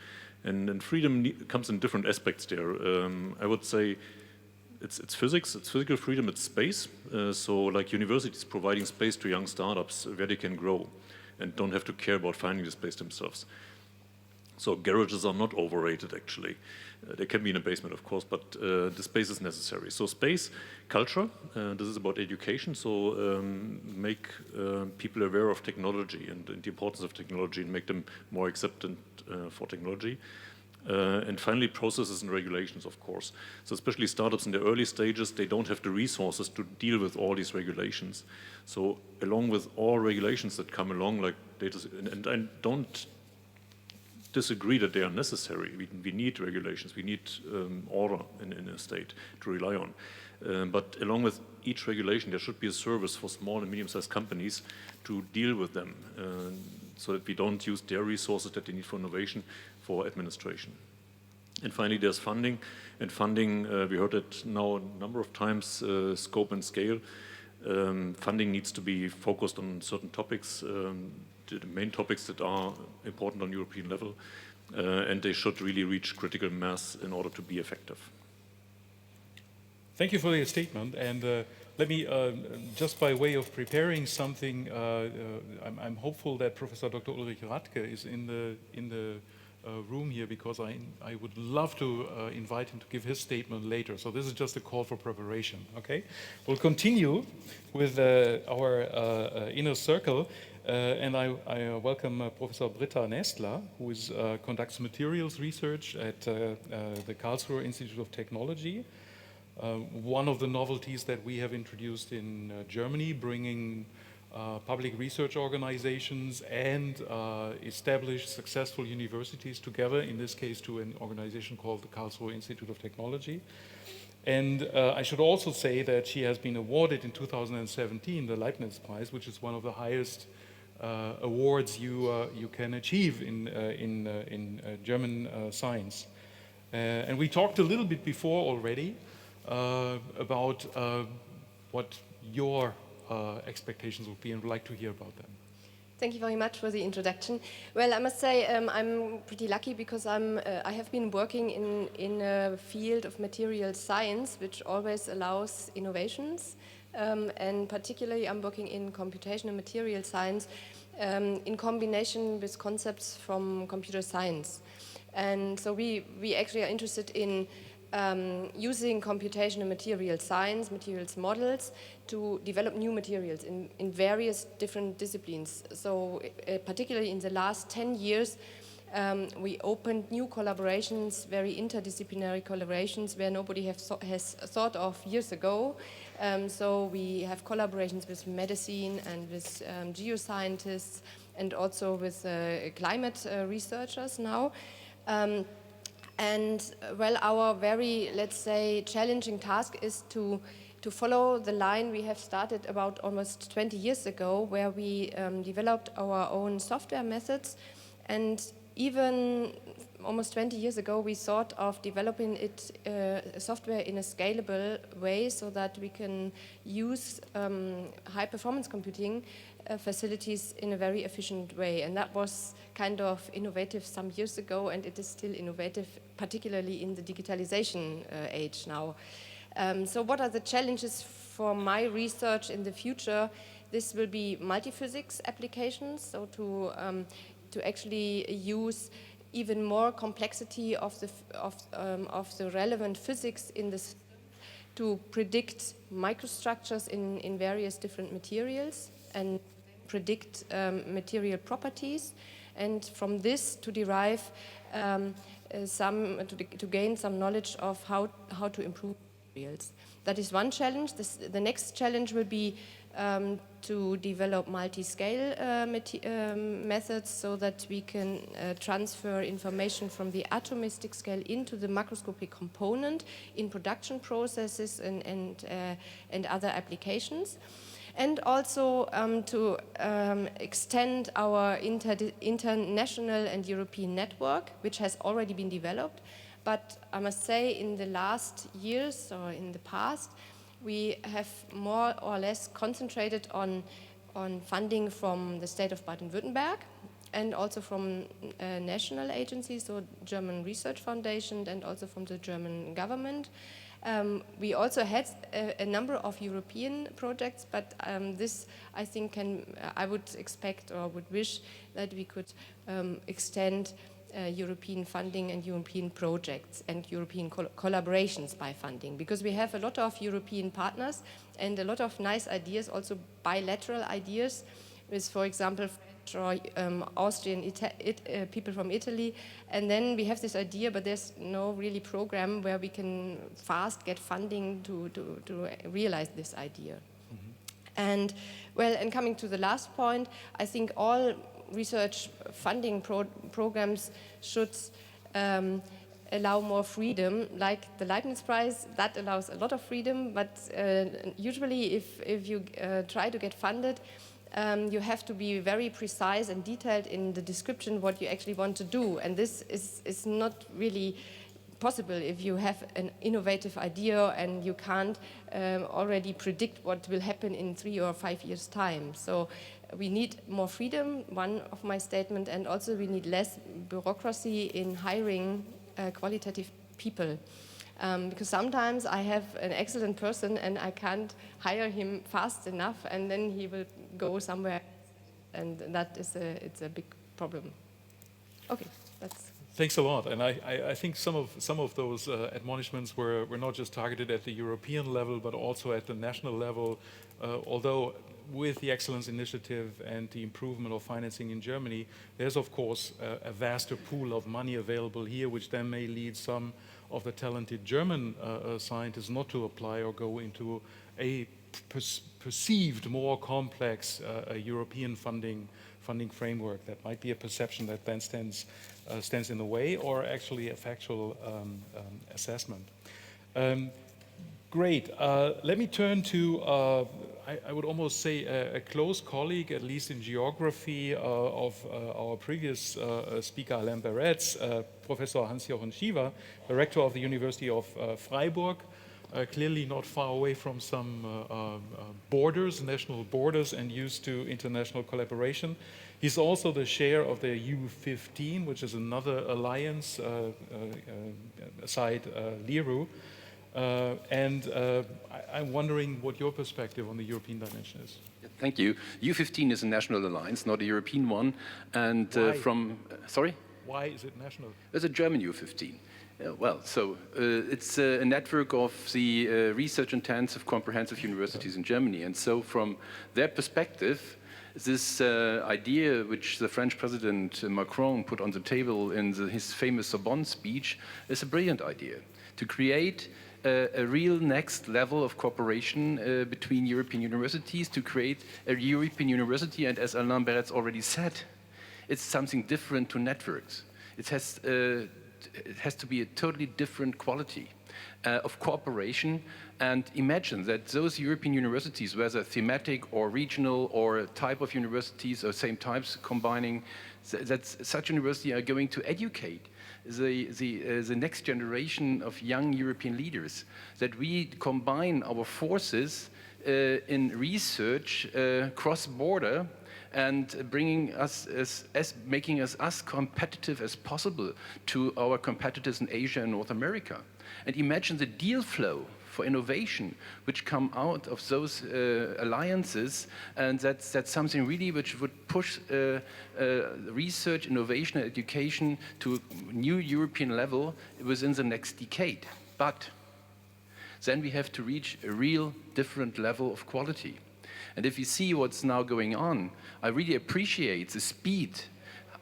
And freedom comes in different aspects there. I would say it's physics, it's physical freedom, it's space. So like universities providing space to young startups where they can grow and don't have to care about finding the space themselves. So garages are not overrated, actually. They can be in a basement, of course, but the space is necessary. So space, culture, this is about education. So make people aware of technology and the importance of technology and make them more acceptant for technology. And finally, processes and regulations, of course. So especially startups in the early stages, they don't have the resources to deal with all these regulations. So along with all regulations that come along, like data, and I don't disagree that they are necessary. We need regulations, we need order in a state to rely on. But along with each regulation, there should be a service for small and medium-sized companies to deal with them so that we don't use their resources that they need for innovation for administration. And finally, there's funding. And funding, we heard it now a number of times, scope and scale. Funding needs to be focused on certain topics, the main topics that are important on European level, and they should really reach critical mass in order to be effective. Thank you for your statement. And let me, just by way of preparing something, I'm hopeful that Professor Dr. Ulrich Radke is in the room here, because I would love to invite him to give his statement later. So this is just a call for preparation, okay? We'll continue with our inner circle, and I welcome Professor Britta Nestler, who conducts materials research at the Karlsruhe Institute of Technology. One of the novelties that we have introduced in Germany, bringing public research organizations and established successful universities together, in this case to an organization called the Karlsruhe Institute of Technology. And I should also say that she has been awarded in 2017 the Leibniz Prize, which is one of the highest awards you can achieve in German science. And we talked a little bit before already about what your expectations would be, and would like to hear about them. Thank you very much for the introduction. Well, I must say I'm pretty lucky because I have been working in a field of material science, which always allows innovations, and particularly I'm working in computational material science in combination with concepts from computer science. And so we actually are interested in using computational material science, materials models, to develop new materials in various different disciplines. So particularly in the last 10 years, we opened new collaborations, very interdisciplinary collaborations where nobody has thought of years ago. So we have collaborations with medicine and with geoscientists and also with climate researchers now. And well, our very, let's say, challenging task is to follow the line we have started about almost 20 years ago, where we developed our own software methods. And even almost 20 years ago, we thought of developing software in a scalable way so that we can use high-performance computing facilities in a very efficient way. And that was kind of innovative some years ago, and it is still innovative, particularly in the digitalization age now. So what are the challenges for my research in the future? This will be multiphysics applications, so to actually use even more complexity of the relevant physics in this to predict microstructures in various different materials and predict material properties, and from this to derive to gain some knowledge of how to improve materials. That is one challenge. The next challenge will be to develop multi-scale methods so that we can transfer information from the atomistic scale into the macroscopic component in production processes and other applications. And also to extend our international and European network, which has already been developed. But I must say, in the last years or in the past, we have more or less concentrated on funding from the state of Baden-Württemberg and also from national agencies, so German Research Foundation, and also from the German government. We also had a number of European projects, but this, I think, I would expect or would wish that we could extend European funding and European projects and European collaborations by funding, because we have a lot of European partners and a lot of nice ideas, also bilateral ideas, with, for example, or Austrian people from Italy, and then we have this idea, but there's no really program where we can fast get funding to realize this idea. And well, and coming to the last point, I think all research funding programs should allow more freedom, like the Leibniz Prize, that allows a lot of freedom, but usually if you try to get funded, you have to be very precise and detailed in the description what you actually want to do, and this is not really possible if you have an innovative idea and you can't already predict what will happen in 3 or 5 years' time. So we need more freedom, one of my statements, and also we need less bureaucracy in hiring qualitative people. Because sometimes I have an excellent person and I can't hire him fast enough, and then he will go somewhere, and that is it's a big problem. Okay, that's. Thanks a lot, and I think some of those admonishments were not just targeted at the European level, but also at the national level. Although with the Excellence Initiative and the improvement of financing in Germany, there's of course a vaster pool of money available here, which then may lead some of the talented German scientists not to apply or go into a perceived more complex European funding framework. That might be a perception that then stands in the way, or actually a factual assessment. Great. Let me turn to, I would almost say, a close colleague, at least in geography, of our previous speaker, Alain Barretz, Professor Hans-Jochen Schiever, Director of the University of Freiburg, clearly not far away from some borders, national borders, and used to international collaboration. He's also the chair of the U15, which is another alliance aside LIRU. I'm wondering what your perspective on the European dimension is. Thank you. U15 is a national alliance, not a European one. And sorry? Why is it national? It's a German U15. It's a network of the research-intensive comprehensive universities in Germany. And so from their perspective, this idea which the French President Macron put on the table in his famous Sorbonne speech is a brilliant idea, to create a real next level of cooperation between European universities, to create a European university. And as Alain Barretz already said, it's something different to networks. It has to be a totally different quality of cooperation. And imagine that those European universities, whether thematic or regional or type of universities or same types combining, that such universities are going to educate the next generation of young European leaders, that we combine our forces in research cross-border, and bringing us making us as competitive as possible to our competitors in Asia and North America. And imagine the deal flow for innovation which come out of those alliances, and that's something really which would push research, innovation, and education to a new European level within the next decade. But then we have to reach a real different level of quality. And if you see what's now going on, I really appreciate the speed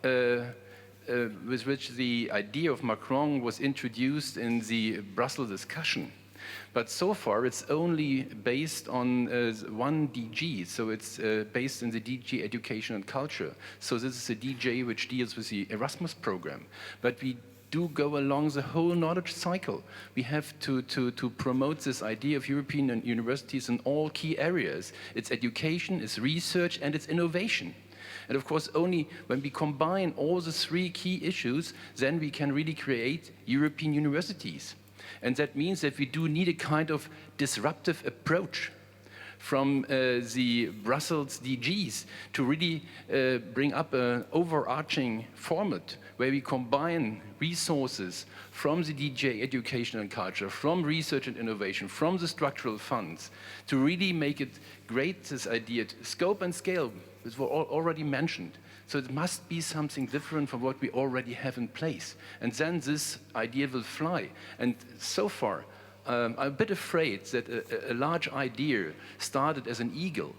with which the idea of Macron was introduced in the Brussels discussion. But so far, it's only based on one DG, so it's based in the DG Education and Culture. So this is a DG which deals with the Erasmus program. But we do go along the whole knowledge cycle. We have to promote this idea of European universities in all key areas. It's education, it's research, and it's innovation. And of course, only when we combine all the three key issues, then we can really create European universities. And that means that we do need a kind of disruptive approach from the Brussels DGs to really bring up an overarching format where we combine resources from the DG Education and Culture, from research and innovation, from the structural funds, to really make it great, this idea. Scope and scale, which were already mentioned. So it must be something different from what we already have in place. And then this idea will fly. And so far, I'm a bit afraid that a large idea started as an eagle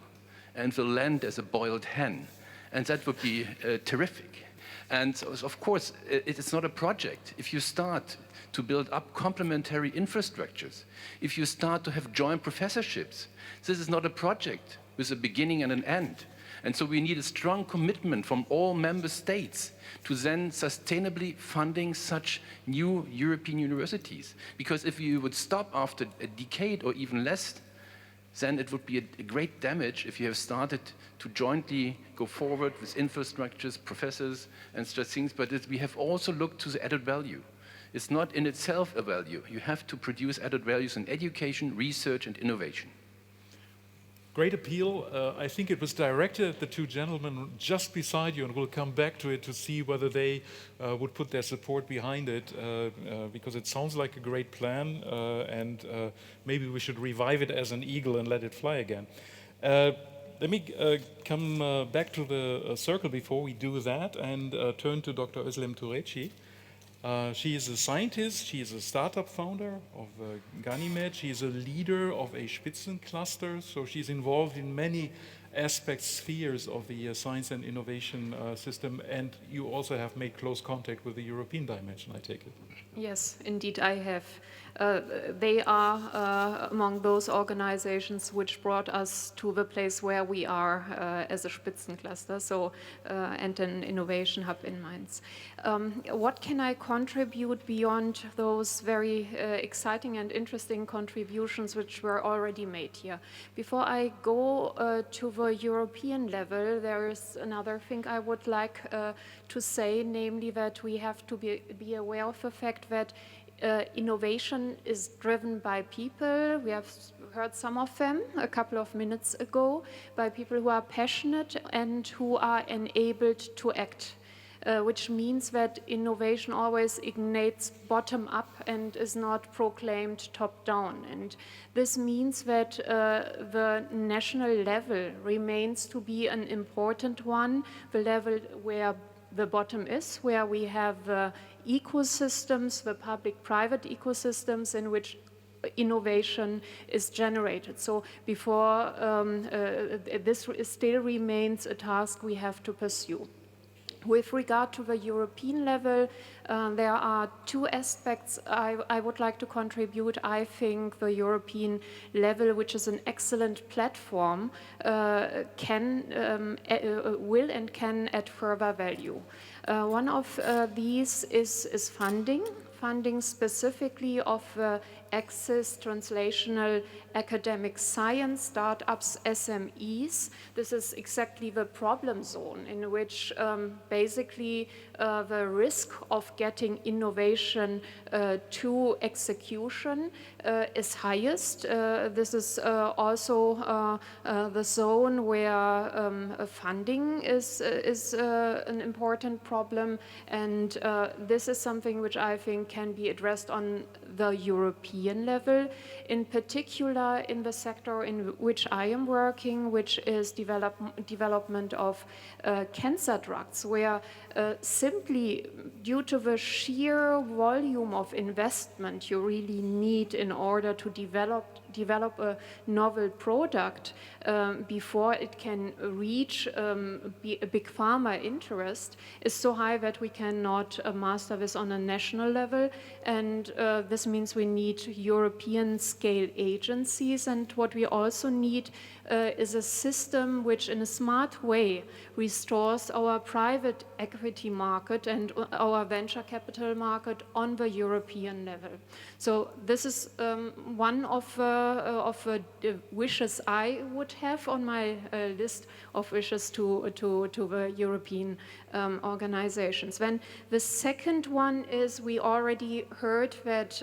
and will land as a boiled hen. And that would be terrific. And so, of course, it is not a project. If you start to build up complementary infrastructures, if you start to have joint professorships, this is not a project with a beginning and an end. And so we need a strong commitment from all member states to then sustainably funding such new European universities. Because if you would stop after a decade or even less, then it would be a great damage if you have started to jointly go forward with infrastructures, professors, and such things. But we have also looked to the added value. It's not in itself a value. You have to produce added values in education, research, and innovation. Great appeal. I think it was directed at the two gentlemen just beside you, and we'll come back to it to see whether they would put their support behind it, because it sounds like a great plan, and maybe we should revive it as an eagle and let it fly again. Let me come back to the circle before we do that and turn to Dr. Özlem Tureci. She is a scientist, she is a startup founder of Ganymed, she is a leader of a Spitzencluster, so she's involved in many aspects, spheres of the science and innovation system, and you also have made close contact with the European dimension, I take it. Yes, indeed I have. They are among those organizations which brought us to the place where we are as a Spitzencluster, so and an innovation hub in Mainz. What can I contribute beyond those very exciting and interesting contributions which were already made here? Before I go to the European level, there is another thing I would like to say, namely that we have to be aware of the fact that innovation is driven by people. We have heard some of them a couple of minutes ago, by people who are passionate and who are enabled to act, which means that innovation always ignites bottom up and is not proclaimed top down. And this means that the national level remains to be an important one, the level where the bottom is, where we have ecosystems, the public-private ecosystems in which innovation is generated. So before this still remains a task we have to pursue. With regard to the European level, there are two aspects I would like to contribute. I think the European level, which is an excellent platform, will and can add further value. One of these is funding specifically of access, translational, academic science, startups, SMEs. This is exactly the problem zone in which basically the risk of getting innovation to execution is highest. This is also the zone where funding is an important problem, and this is something which I think can be addressed on the European level, in particular in the sector in which I am working, which is development of cancer drugs, where simply due to the sheer volume of investment you really need in order to develop a novel product before it can reach a big pharma interest is so high that we cannot master this on a national level, and this means we need European scale agencies, and what we also need is a system which in a smart way restores our private equity market and our venture capital market on the European level. So this is one of the wishes I would have on my list of wishes to the European organizations. Then the second one is, we already heard that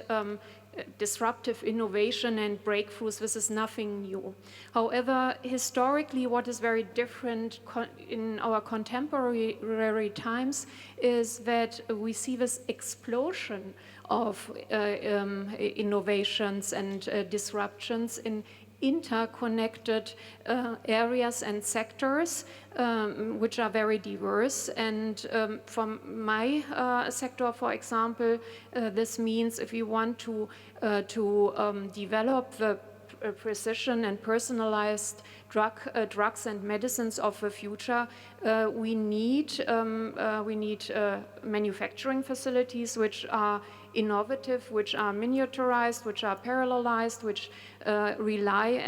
disruptive innovation and breakthroughs. This is nothing new. However, historically, what is very different in our contemporary times is that we see this explosion of innovations and disruptions in interconnected areas and sectors, which are very diverse. And from my sector, for example, this means if we want to develop the precision and personalized drugs and medicines of the future, we need manufacturing facilities which are innovative, which are miniaturized, which are parallelized, which rely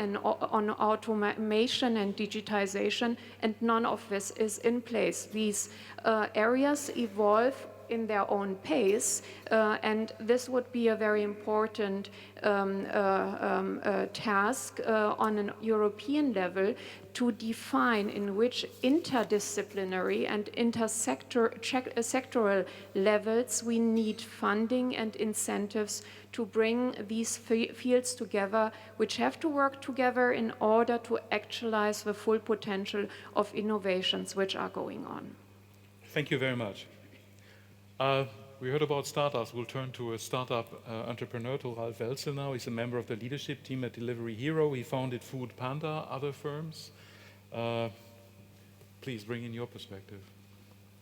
on automation and digitization, and none of this is in place. These areas evolve in their own pace, and this would be a very important task on a European level to define in which interdisciplinary and sectoral levels we need funding and incentives to bring these fields together, which have to work together in order to actualize the full potential of innovations which are going on. Thank you very much. We heard about startups. We'll turn to a startup entrepreneur, to Ralf Welzel now. He's a member of the leadership team at Delivery Hero. He founded Food Panda, other firms. Please bring in your perspective.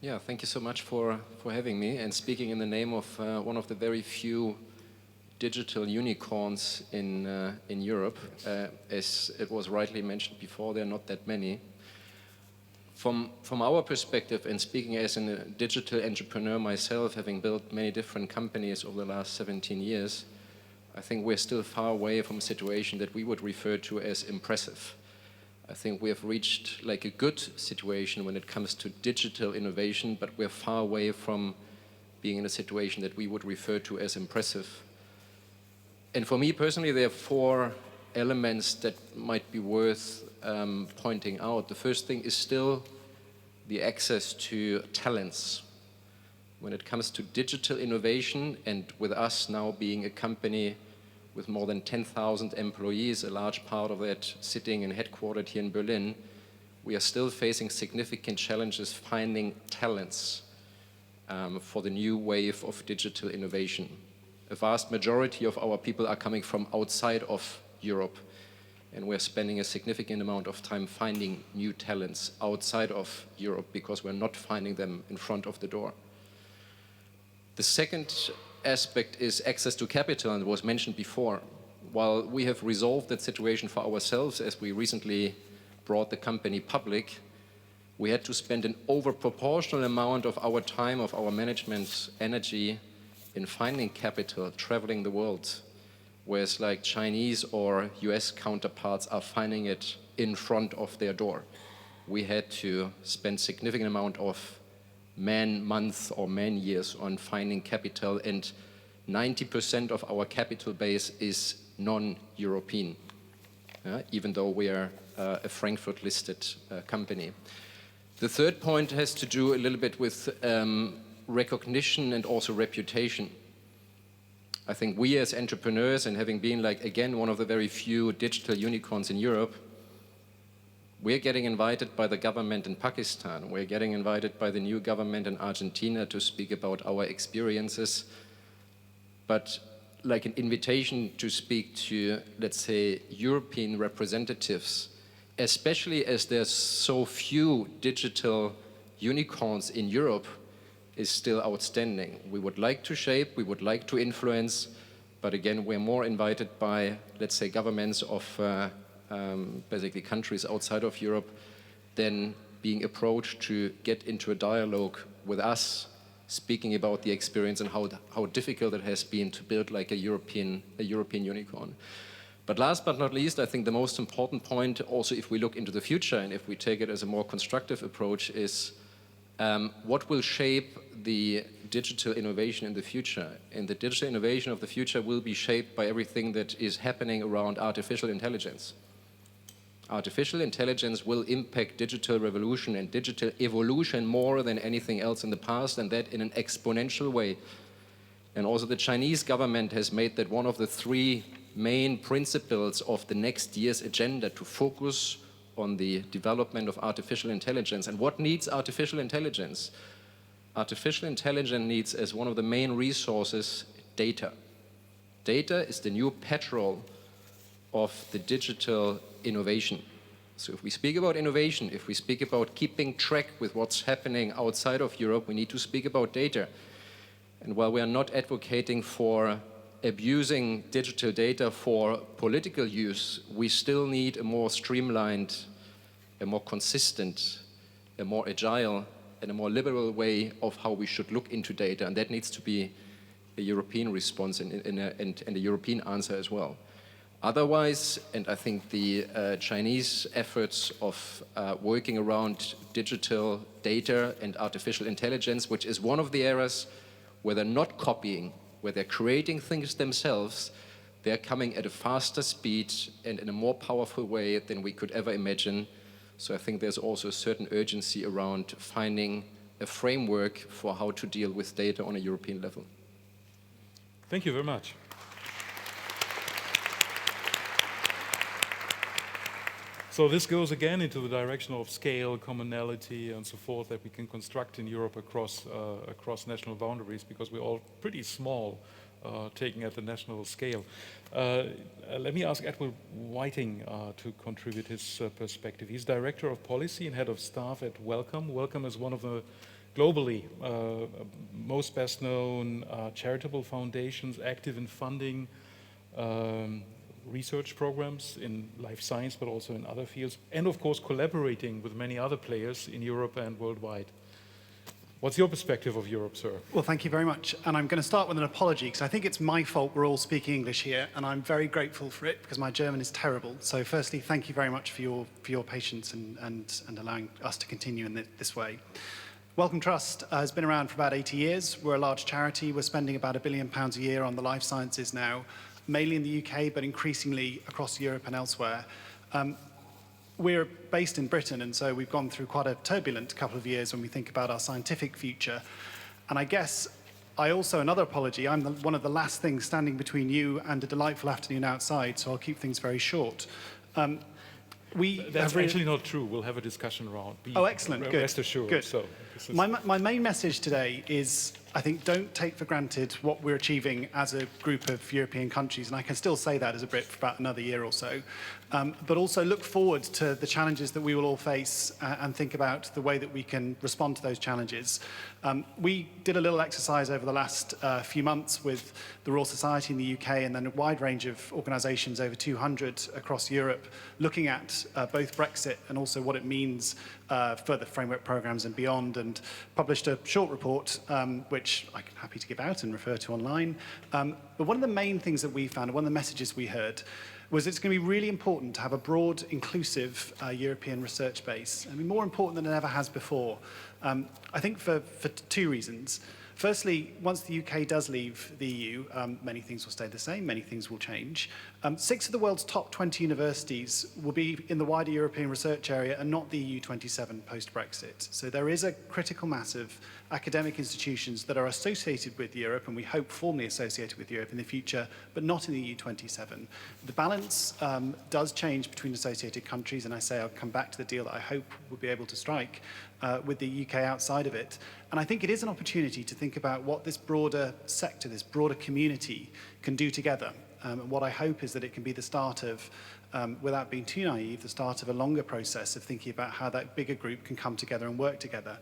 Yeah, thank you so much for having me and speaking in the name of one of the very few digital unicorns in Europe. As it was rightly mentioned before, there are not that many. From our perspective, and speaking as a digital entrepreneur myself, having built many different companies over the last 17 years, I think we're still far away from a situation that we would refer to as impressive. I think we have reached like a good situation when it comes to digital innovation, but we're far away from being in a situation that we would refer to as impressive. And for me personally, there are 4 elements that might be worth pointing out. The first thing is still the access to talents. When it comes to digital innovation, and with us now being a company with more than 10,000 employees, a large part of that sitting and headquartered here in Berlin, we are still facing significant challenges finding talents for the new wave of digital innovation. A vast majority of our people are coming from outside of Europe, and we're spending a significant amount of time finding new talents outside of Europe because we're not finding them in front of the door. The second aspect is access to capital, and it was mentioned before. While we have resolved that situation for ourselves as we recently brought the company public, we had to spend an overproportional amount of our time, of our management's energy in finding capital, traveling the world, whereas like Chinese or US counterparts are finding it in front of their door. We had to spend significant amount of man-months or man-years on finding capital, and 90% of our capital base is non-European, even though we are a Frankfurt-listed company. The third point has to do a little bit with recognition and also reputation. I think we as entrepreneurs, and having been like, again, one of the very few digital unicorns in Europe, we're getting invited by the government in Pakistan, we're getting invited by the new government in Argentina to speak about our experiences. But like an invitation to speak to, let's say, European representatives, especially as there's so few digital unicorns in Europe, is still outstanding. We would like to shape, we would like to influence, but again, we're more invited by, let's say, governments of basically countries outside of Europe than being approached to get into a dialogue with us, speaking about the experience and how difficult it has been to build like a European unicorn. But last but not least, I think the most important point, also if we look into the future and if we take it as a more constructive approach, is what will shape the digital innovation in the future. And the digital innovation of the future will be shaped by everything that is happening around artificial intelligence. Artificial intelligence will impact digital revolution and digital evolution more than anything else in the past, and that in an exponential way. And also the Chinese government has made that one of the 3 main principles of the next year's agenda, to focus on the development of artificial intelligence. And what needs artificial intelligence? Artificial intelligence needs, as one of the main resources, data. Data is the new petrol of the digital innovation. So if we speak about innovation, if we speak about keeping track with what's happening outside of Europe, we need to speak about data. And while we are not advocating for abusing digital data for political use, we still need a more streamlined, a more consistent, a more agile, and a more liberal way of how we should look into data. And that needs to be a European response and a European answer as well. Otherwise, and I think the Chinese efforts of working around digital data and artificial intelligence, which is one of the areas where they're not copying, where they're creating things themselves, they're coming at a faster speed and in a more powerful way than we could ever imagine. So I think there's also a certain urgency around finding a framework for how to deal with data on a European level. Thank you very much. So this goes again into the direction of scale, commonality, and so forth that we can construct in Europe across national boundaries, because we're all pretty small, taken at the national scale. Let me ask Edward Whiting to contribute his perspective. He's Director of Policy and Head of Staff at Welcome. Welcome is one of the globally most best-known charitable foundations active in funding research programs in life science, but also in other fields, and of course collaborating with many other players in Europe and worldwide. What's your perspective of Europe, sir? Well, thank you very much. And I'm going to start with an apology, because I think it's my fault we're all speaking English here, and I'm very grateful for it, because my German is terrible. So firstly, thank you very much for your patience and allowing us to continue in this way. Wellcome Trust has been around for about 80 years. We're a large charity. We're spending about £1 billion a year on the life sciences now, mainly in the UK, but increasingly across Europe and elsewhere. We're based in Britain, and so we've gone through quite a turbulent couple of years when we think about our scientific future. And I guess another apology, I'm one of the last things standing between you and a delightful afternoon outside, so I'll keep things very short. That's actually not true. We'll have a discussion around. Oh, excellent. Good. Rest assured. Good. So my main message today is, I think, don't take for granted what we're achieving as a group of European countries, and I can still say that as a Brit for about another year or so, but also look forward to the challenges that we will all face and think about the way that we can respond to those challenges. We did a little exercise over the last few months with the Royal Society in the UK and then a wide range of organisations, over 200 across Europe, looking at both Brexit and also what it means for the framework programmes and beyond, and published a short report which I'm happy to give out and refer to online. But one of the main things that we found, one of the messages we heard, was it's going to be really important to have a broad, inclusive European research base. I mean, more important than it ever has before. I think for 2 reasons. Firstly, once the UK does leave the EU, many things will stay the same, many things will change. 6 of the world's top 20 universities will be in the wider European research area and not the EU 27 post-Brexit. So there is a critical mass of academic institutions that are associated with Europe, and we hope formally associated with Europe in the future, but not in the EU 27. The balance does change between associated countries, and I say I'll come back to the deal that I hope we'll be able to strike with the UK outside of it. And I think it is an opportunity to think about what this broader sector, this broader community can do together. And what I hope is that it can be the start of, without being too naive, the start of a longer process of thinking about how that bigger group can come together and work together.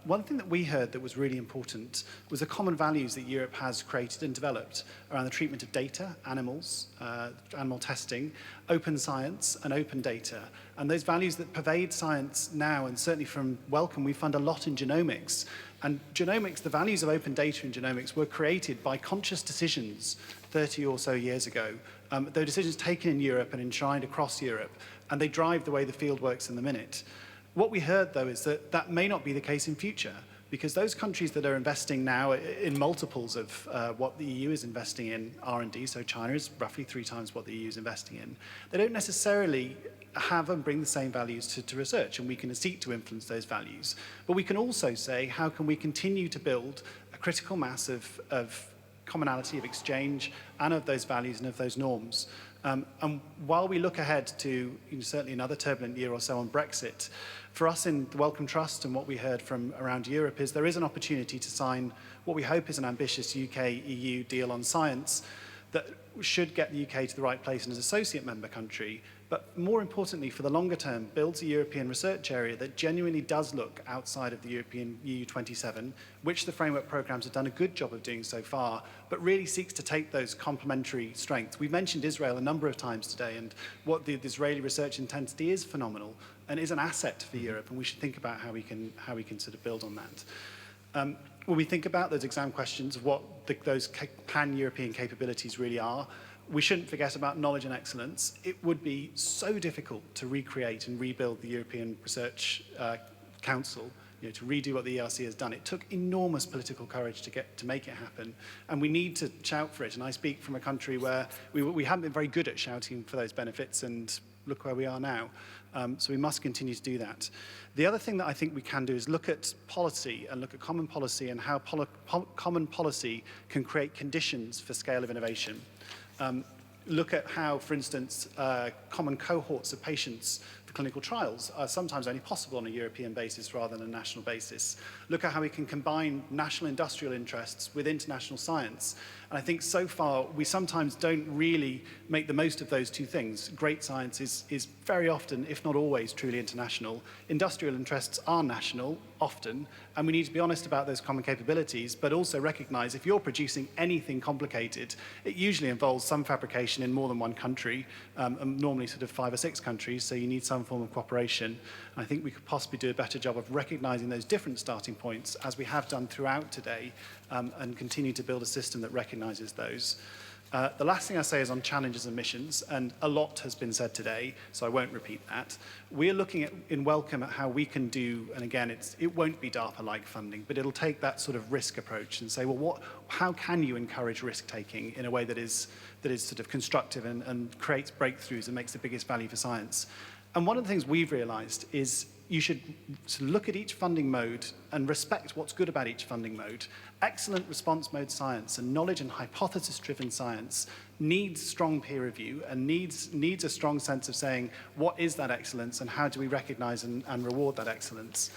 One thing that we heard that was really important was the common values that Europe has created and developed around the treatment of data, animals, animal testing, open science and open data. And those values that pervade science now, and certainly from Wellcome, we fund a lot in genomics. And genomics, the values of open data in genomics were created by conscious decisions 30 or so years ago. Those decisions taken in Europe and enshrined across Europe, and they drive the way the field works in the minute. What we heard, though, is that that may not be the case in future, because those countries that are investing now in multiples of what the EU is investing in R&D, so China is roughly 3 times what the EU is investing in, they don't necessarily have and bring the same values to research, and we can seek to influence those values. But we can also say, how can we continue to build a critical mass of commonality of exchange and of those values and of those norms. And while we look ahead to certainly another turbulent year or so on Brexit, for us in the Wellcome Trust and what we heard from around Europe is there is an opportunity to sign what we hope is an ambitious UK-EU deal on science that should get the UK to the right place as an associate member country, but more importantly, for the longer term, builds a European research area that genuinely does look outside of the European EU 27, which the framework programs have done a good job of doing so far, but really seeks to take those complementary strengths. We've mentioned Israel a number of times today, and what the Israeli research intensity is phenomenal and is an asset for Europe, and we should think about how we can sort of build on that. When we think about those exam questions of what those pan-European capabilities really are, we shouldn't forget about knowledge and excellence. It would be so difficult to recreate and rebuild the European Research Council, to redo what the ERC has done. It took enormous political courage to make it happen, and we need to shout for it. And I speak from a country where we haven't been very good at shouting for those benefits, and look where we are now. So we must continue to do that. The other thing that I think we can do is look at policy and look at common policy and how common policy can create conditions for scale of innovation. Look at how, for instance, common cohorts of patients for clinical trials are sometimes only possible on a European basis rather than a national basis. Look at how we can combine national industrial interests with international science. And I think so far we sometimes don't really make the most of those two things. Great science is very often, if not always, truly international. Industrial interests are national, often, and we need to be honest about those common capabilities, but also recognize if you're producing anything complicated, it usually involves some fabrication in more than one country, normally sort of 5 or 6 countries, so you need some form of cooperation. And I think we could possibly do a better job of recognizing those different starting points, as we have done throughout today, and continue to build a system that recognizes those. The last thing I say is on challenges and missions, and a lot has been said today, so I won't repeat that. We're looking at, in Wellcome, at how we can do, and again, it won't be DARPA-like funding, but it'll take that sort of risk approach and say, well, how can you encourage risk-taking in a way that is sort of constructive and creates breakthroughs and makes the biggest value for science? And one of the things we've realized is you should look at each funding mode and respect what's good about each funding mode. Excellent response mode science and knowledge and hypothesis-driven science needs strong peer review and needs a strong sense of saying, what is that excellence and how do we recognize and reward that excellence?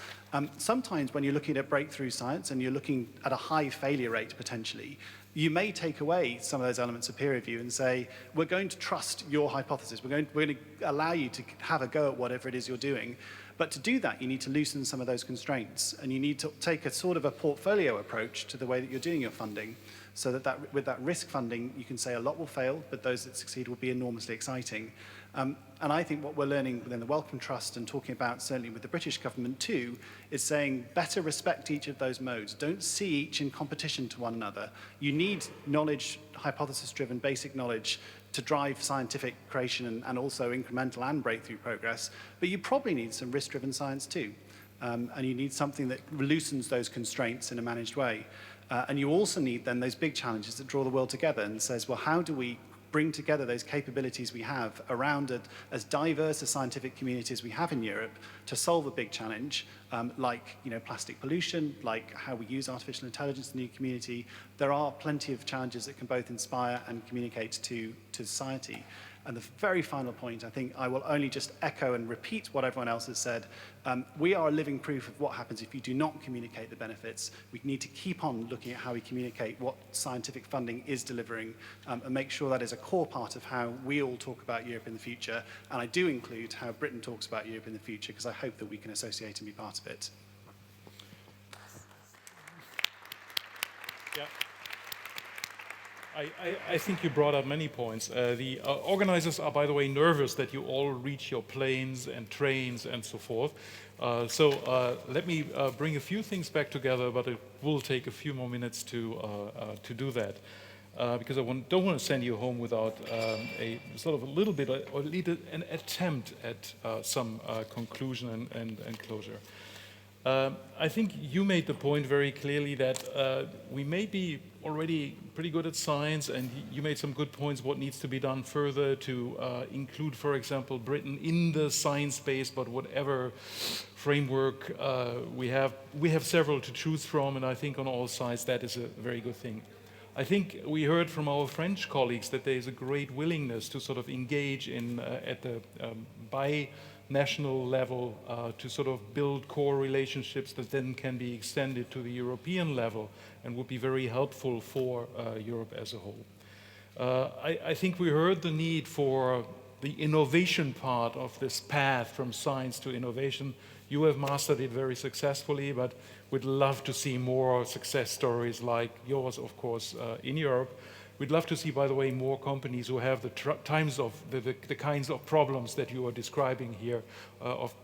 Sometimes when you're looking at breakthrough science and you're looking at a high failure rate potentially, you may take away some of those elements of peer review and say, we're going to trust your hypothesis. We're going to allow you to have a go at whatever it is you're doing. But to do that, you need to loosen some of those constraints, and you need to take a sort of a portfolio approach to the way that you're doing your funding, so that with that risk funding, you can say a lot will fail, but those that succeed will be enormously exciting. And I think what we're learning within the Wellcome Trust and talking about certainly with the British government too, is saying better respect each of those modes. Don't see each in competition to one another. You need knowledge, hypothesis-driven basic knowledge to drive scientific creation and also incremental and breakthrough progress, but you probably need some risk-driven science too. And you need something that loosens those constraints in a managed way. And you also need then those big challenges that draw the world together and says, well, how do we bring together those capabilities we have around as diverse a scientific community as we have in Europe to solve a big challenge, like plastic pollution, like how we use artificial intelligence in the community. There are plenty of challenges that can both inspire and communicate to society. And the very final point, I think I will only just echo and repeat what everyone else has said. We are a living proof of what happens if you do not communicate the benefits. We need to keep on looking at how we communicate what scientific funding is delivering and make sure that is a core part of how we all talk about Europe in the future. And I do include how Britain talks about Europe in the future, because I hope that we can associate and be part of it. Yeah. I think you brought up many points. The organizers are, by the way, nervous that you all reach your planes and trains and so forth. So let me bring a few things back together, but it will take a few more minutes to do that. Because I don't want to send you home without a sort of a little bit, or at least an attempt at some conclusion and closure. I think you made the point very clearly that we may be already pretty good at science, and you made some good points what needs to be done further to include, for example, Britain in the science space, but whatever framework we have several to choose from, and I think on all sides that is a very good thing. I think we heard from our French colleagues that there is a great willingness to sort of engage in at the bi-national level to sort of build core relationships that then can be extended to the European level and would be very helpful for Europe as a whole. I think we heard the need for the innovation part of this path from science to innovation. You have mastered it very successfully, but we'd love to see more success stories like yours, of course, in Europe. We'd love to see, by the way, more companies who have the kinds of problems that you are describing here of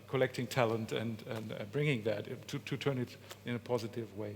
collecting talent and bringing that to turn it in a positive way.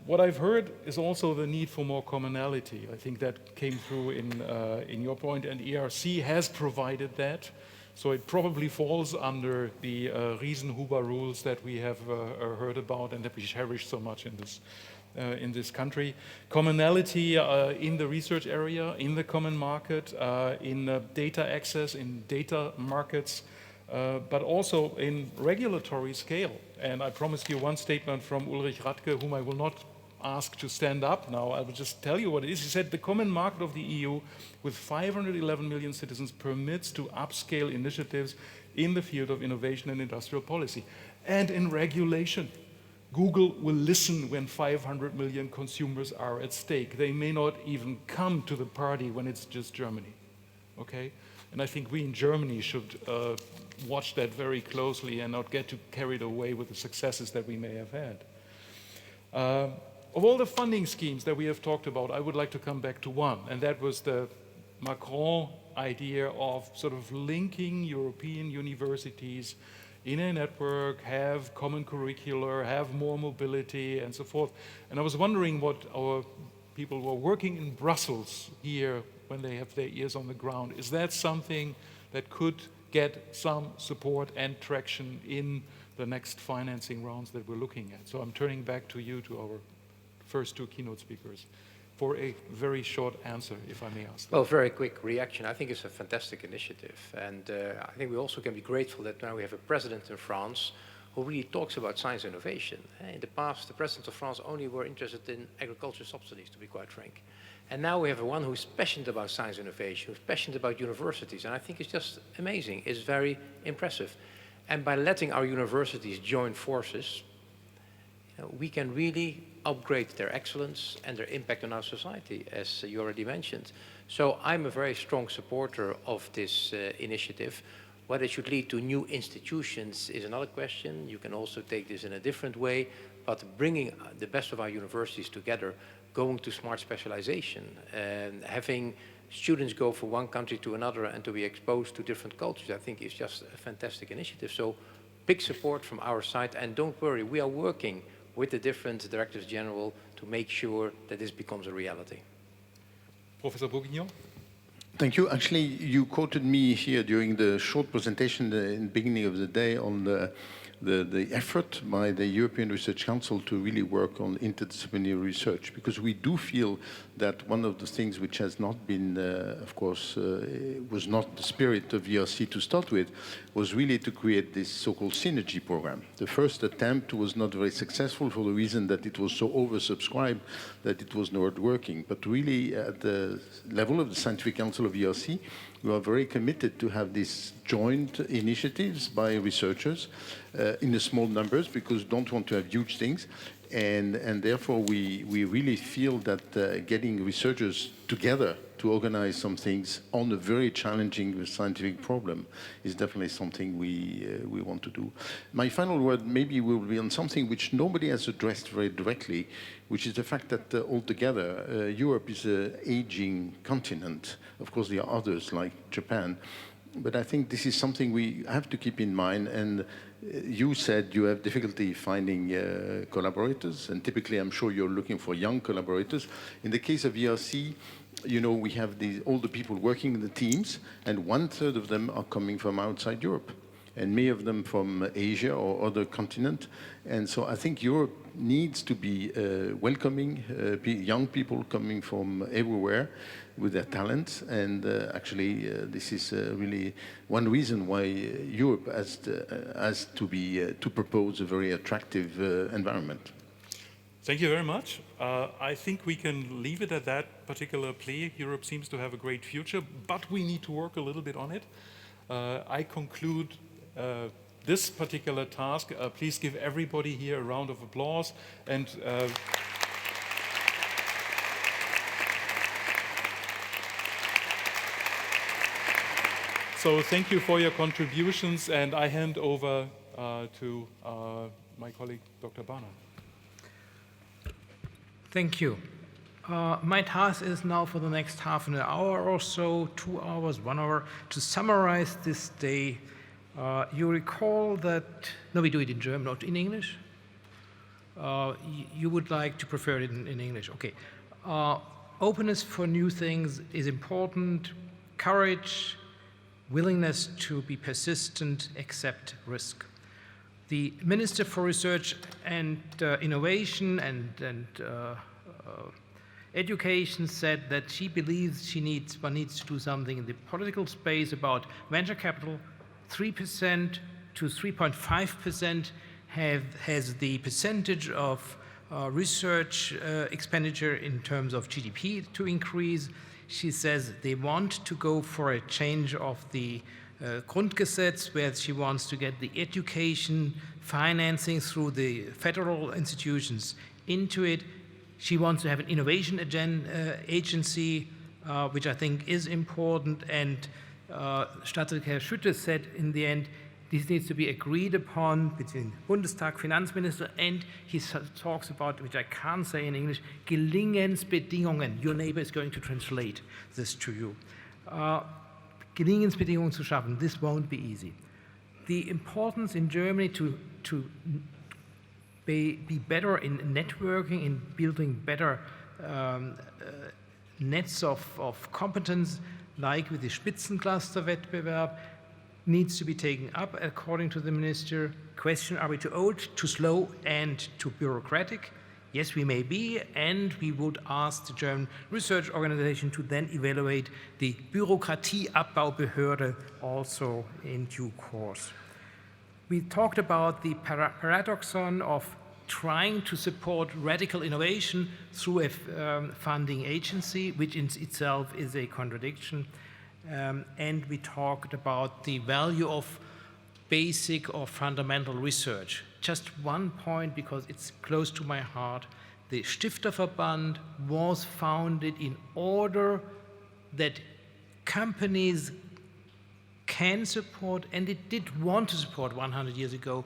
What I've heard is also the need for more commonality. I think that came through in your point, and ERC has provided that. So it probably falls under the Riesenhuber rules that we have heard about and that we cherish so much in this country. Commonality in the research area, in the common market, in data access, in data markets, but also in regulatory scale. And I promised you one statement from Ulrich Radke, whom I will not ask to stand up now. I will just tell you what it is. He said the common market of the EU with 511 million citizens permits to upscale initiatives in the field of innovation and industrial policy. And in regulation, Google will listen when 500 million consumers are at stake. They may not even come to the party when it's just Germany, okay? And I think we in Germany should watch that very closely and not get too carried away with the successes that we may have had. Of all the funding schemes that we have talked about, I would like to come back to one, and that was the Macron idea of sort of linking European universities in a network, have common curricular, have more mobility, and so forth. And I was wondering what our people who are working in Brussels here, when they have their ears on the ground, is that something that could get some support and traction in the next financing rounds that we're looking at? So I'm turning back to you, to our first two keynote speakers, for a very short answer, if I may ask. Well, very quick reaction. I think it's a fantastic initiative. And I think we also can be grateful that now we have a president in France who really talks about science innovation. In the past, the presidents of France only were interested in agriculture subsidies, to be quite frank. And now we have one who's passionate about science innovation, who's passionate about universities. And I think it's just amazing. It's very impressive. And by letting our universities join forces, we can really upgrade their excellence and their impact on our society, as you already mentioned. So I'm a very strong supporter of this initiative. Whether it should lead to new institutions is another question. You can also take this in a different way, but bringing the best of our universities together, going to smart specialization, and having students go from one country to another and to be exposed to different cultures, I think is just a fantastic initiative. So big support from our side, and don't worry, we are working with the different directors general to make sure that this becomes a reality. Professor Bourguignon? Thank you. Actually, you quoted me here during the short presentation in the beginning of the day on the effort by the European Research Council to really work on interdisciplinary research, because we do feel that one of the things which has not been, of course, was not the spirit of ERC to start with, was really to create this so-called synergy program. The first attempt was not very successful for the reason that it was so oversubscribed that it was not working. But really, at the level of the Scientific Council of ERC, we are very committed to have these joint initiatives by researchers in the small numbers, because we don't want to have huge things. And therefore, we really feel that getting researchers together to organize some things on a very challenging scientific problem is definitely something we want to do. My final word maybe will be on something which nobody has addressed very directly, which is the fact that altogether Europe is an aging continent. Of course, there are others like Japan, but I think this is something we have to keep in mind. And you said you have difficulty finding collaborators, and typically I'm sure you're looking for young collaborators. In the case of ERC, you know, we have all the people working in the teams, and 1/3 of them are coming from outside Europe, and many of them from Asia or other continent. And so I think Europe needs to be welcoming young people coming from everywhere with their talents. And actually, this is really one reason why Europe has to propose a very attractive environment. Thank you very much. I think we can leave it at that particular plea. Europe seems to have a great future, but we need to work a little bit on it. I conclude this particular task. Please give everybody here a round of applause. And so thank you for your contributions, and I hand over to my colleague, Dr. Barnard. Thank you. My task is now for the next half an hour or so, 2 hours, 1 hour, to summarize this day. You recall that, no, we do it in German, not in English. You would like to prefer it in English, okay. Openness for new things is important, courage, willingness to be persistent, accept risk. The Minister for Research and Innovation and Education said that she believes one needs to do something in the political space about venture capital. 3% to 3.5% has the percentage of research expenditure in terms of GDP to increase. She says they want to go for a change of the Grundgesetz, where she wants to get the education financing through the federal institutions into it. She wants to have an innovation agency, which I think is important. And Staatssekretär Schütte said in the end, this needs to be agreed upon between Bundestag, Finanzminister, and he talks about, which I can't say in English, Gelingensbedingungen. Your neighbor is going to translate this to you. Gelingensbedingungen zu schaffen, this won't be easy. The importance in Germany to be better in networking, in building better nets of competence, like with the Spitzencluster-Wettbewerb, needs to be taken up, according to the minister. Question, are we too old, too slow, and too bureaucratic? Yes, we may be, and we would ask the German Research Organization to then evaluate the Bürokratieabbaubehörde also in due course. We talked about the paradoxon of trying to support radical innovation through a funding agency, which in itself is a contradiction. And we talked about the value of basic or fundamental research. Just one point, because it's close to my heart. The Stifterverband was founded in order that companies can support, and it did want to support 100 years ago,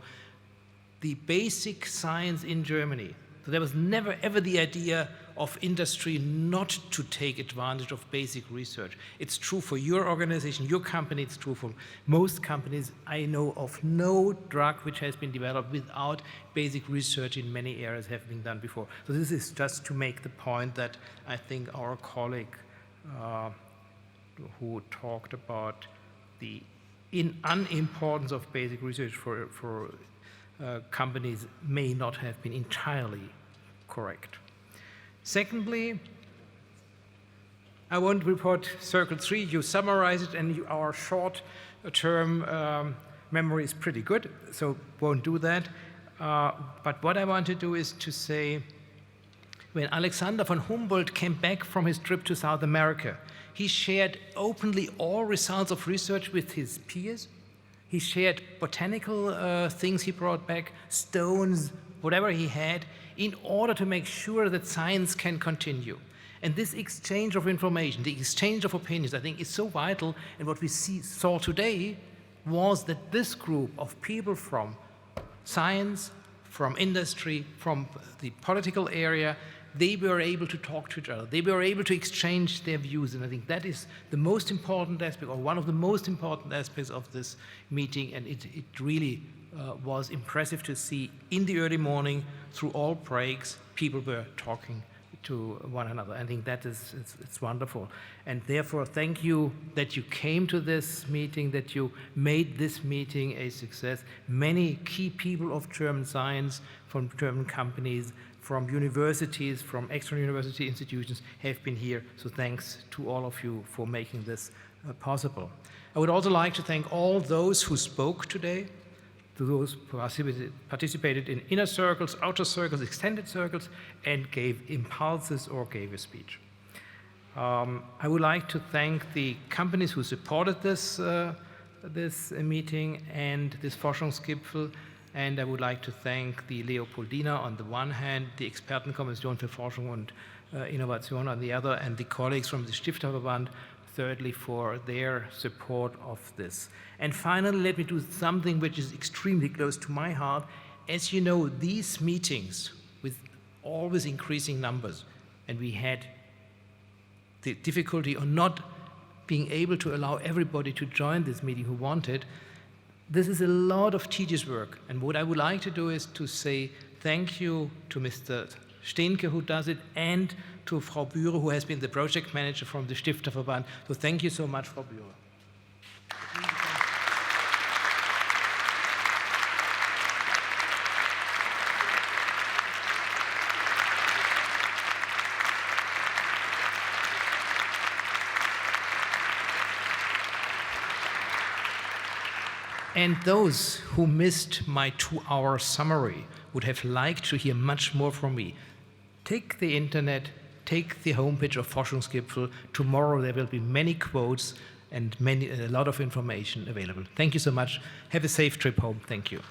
the basic science in Germany. So there was never ever the idea of industry not to take advantage of basic research. It's true for your organization, your company, it's true for most companies. I know of no drug which has been developed without basic research in many areas have been done before. So this is just to make the point that I think our colleague who talked about the unimportance of basic research for companies may not have been entirely correct. Secondly, I won't report Circle 3, you summarize it, and our short-term memory is pretty good, so won't do that. But what I want to do is to say, when Alexander von Humboldt came back from his trip to South America, he shared openly all results of research with his peers. He shared botanical things he brought back, stones, whatever he had, in order to make sure that science can continue. And this exchange of information, the exchange of opinions, I think is so vital. And what we saw today was that this group of people from science, from industry, from the political area, they were able to talk to each other. They were able to exchange their views. And I think that is the most important aspect, or one of the most important aspects of this meeting. And it really was impressive to see in the early morning, through all breaks, people were talking to one another. I think that it's wonderful. And therefore, thank you that you came to this meeting, that you made this meeting a success. Many key people of German science, from German companies, from universities, from external university institutions have been here. So thanks to all of you for making this possible. I would also like to thank all those who spoke today. to those who participated in inner circles, outer circles, extended circles, and gave impulses or gave a speech. I would like to thank the companies who supported this meeting and this Forschungsgipfel, and I would like to thank the Leopoldina on the one hand, the Expertenkommission für Forschung und Innovation on the other, and the colleagues from the Stifterverband, thirdly, for their support of this. And finally, let me do something which is extremely close to my heart. As you know, these meetings with always increasing numbers, and we had the difficulty on not being able to allow everybody to join this meeting who wanted, this is a lot of tedious work. And what I would like to do is to say thank you to Mr. Steenke, who does it, and to Frau Bühre, who has been the project manager from the Stifterverband. So thank you so much, Frau Bühre. And those who missed my 2-hour summary would have liked to hear much more from me. Take the internet, take the homepage of Forschungsgipfel. Tomorrow there will be many quotes and a lot of information available. Thank you so much. Have a safe trip home. Thank you.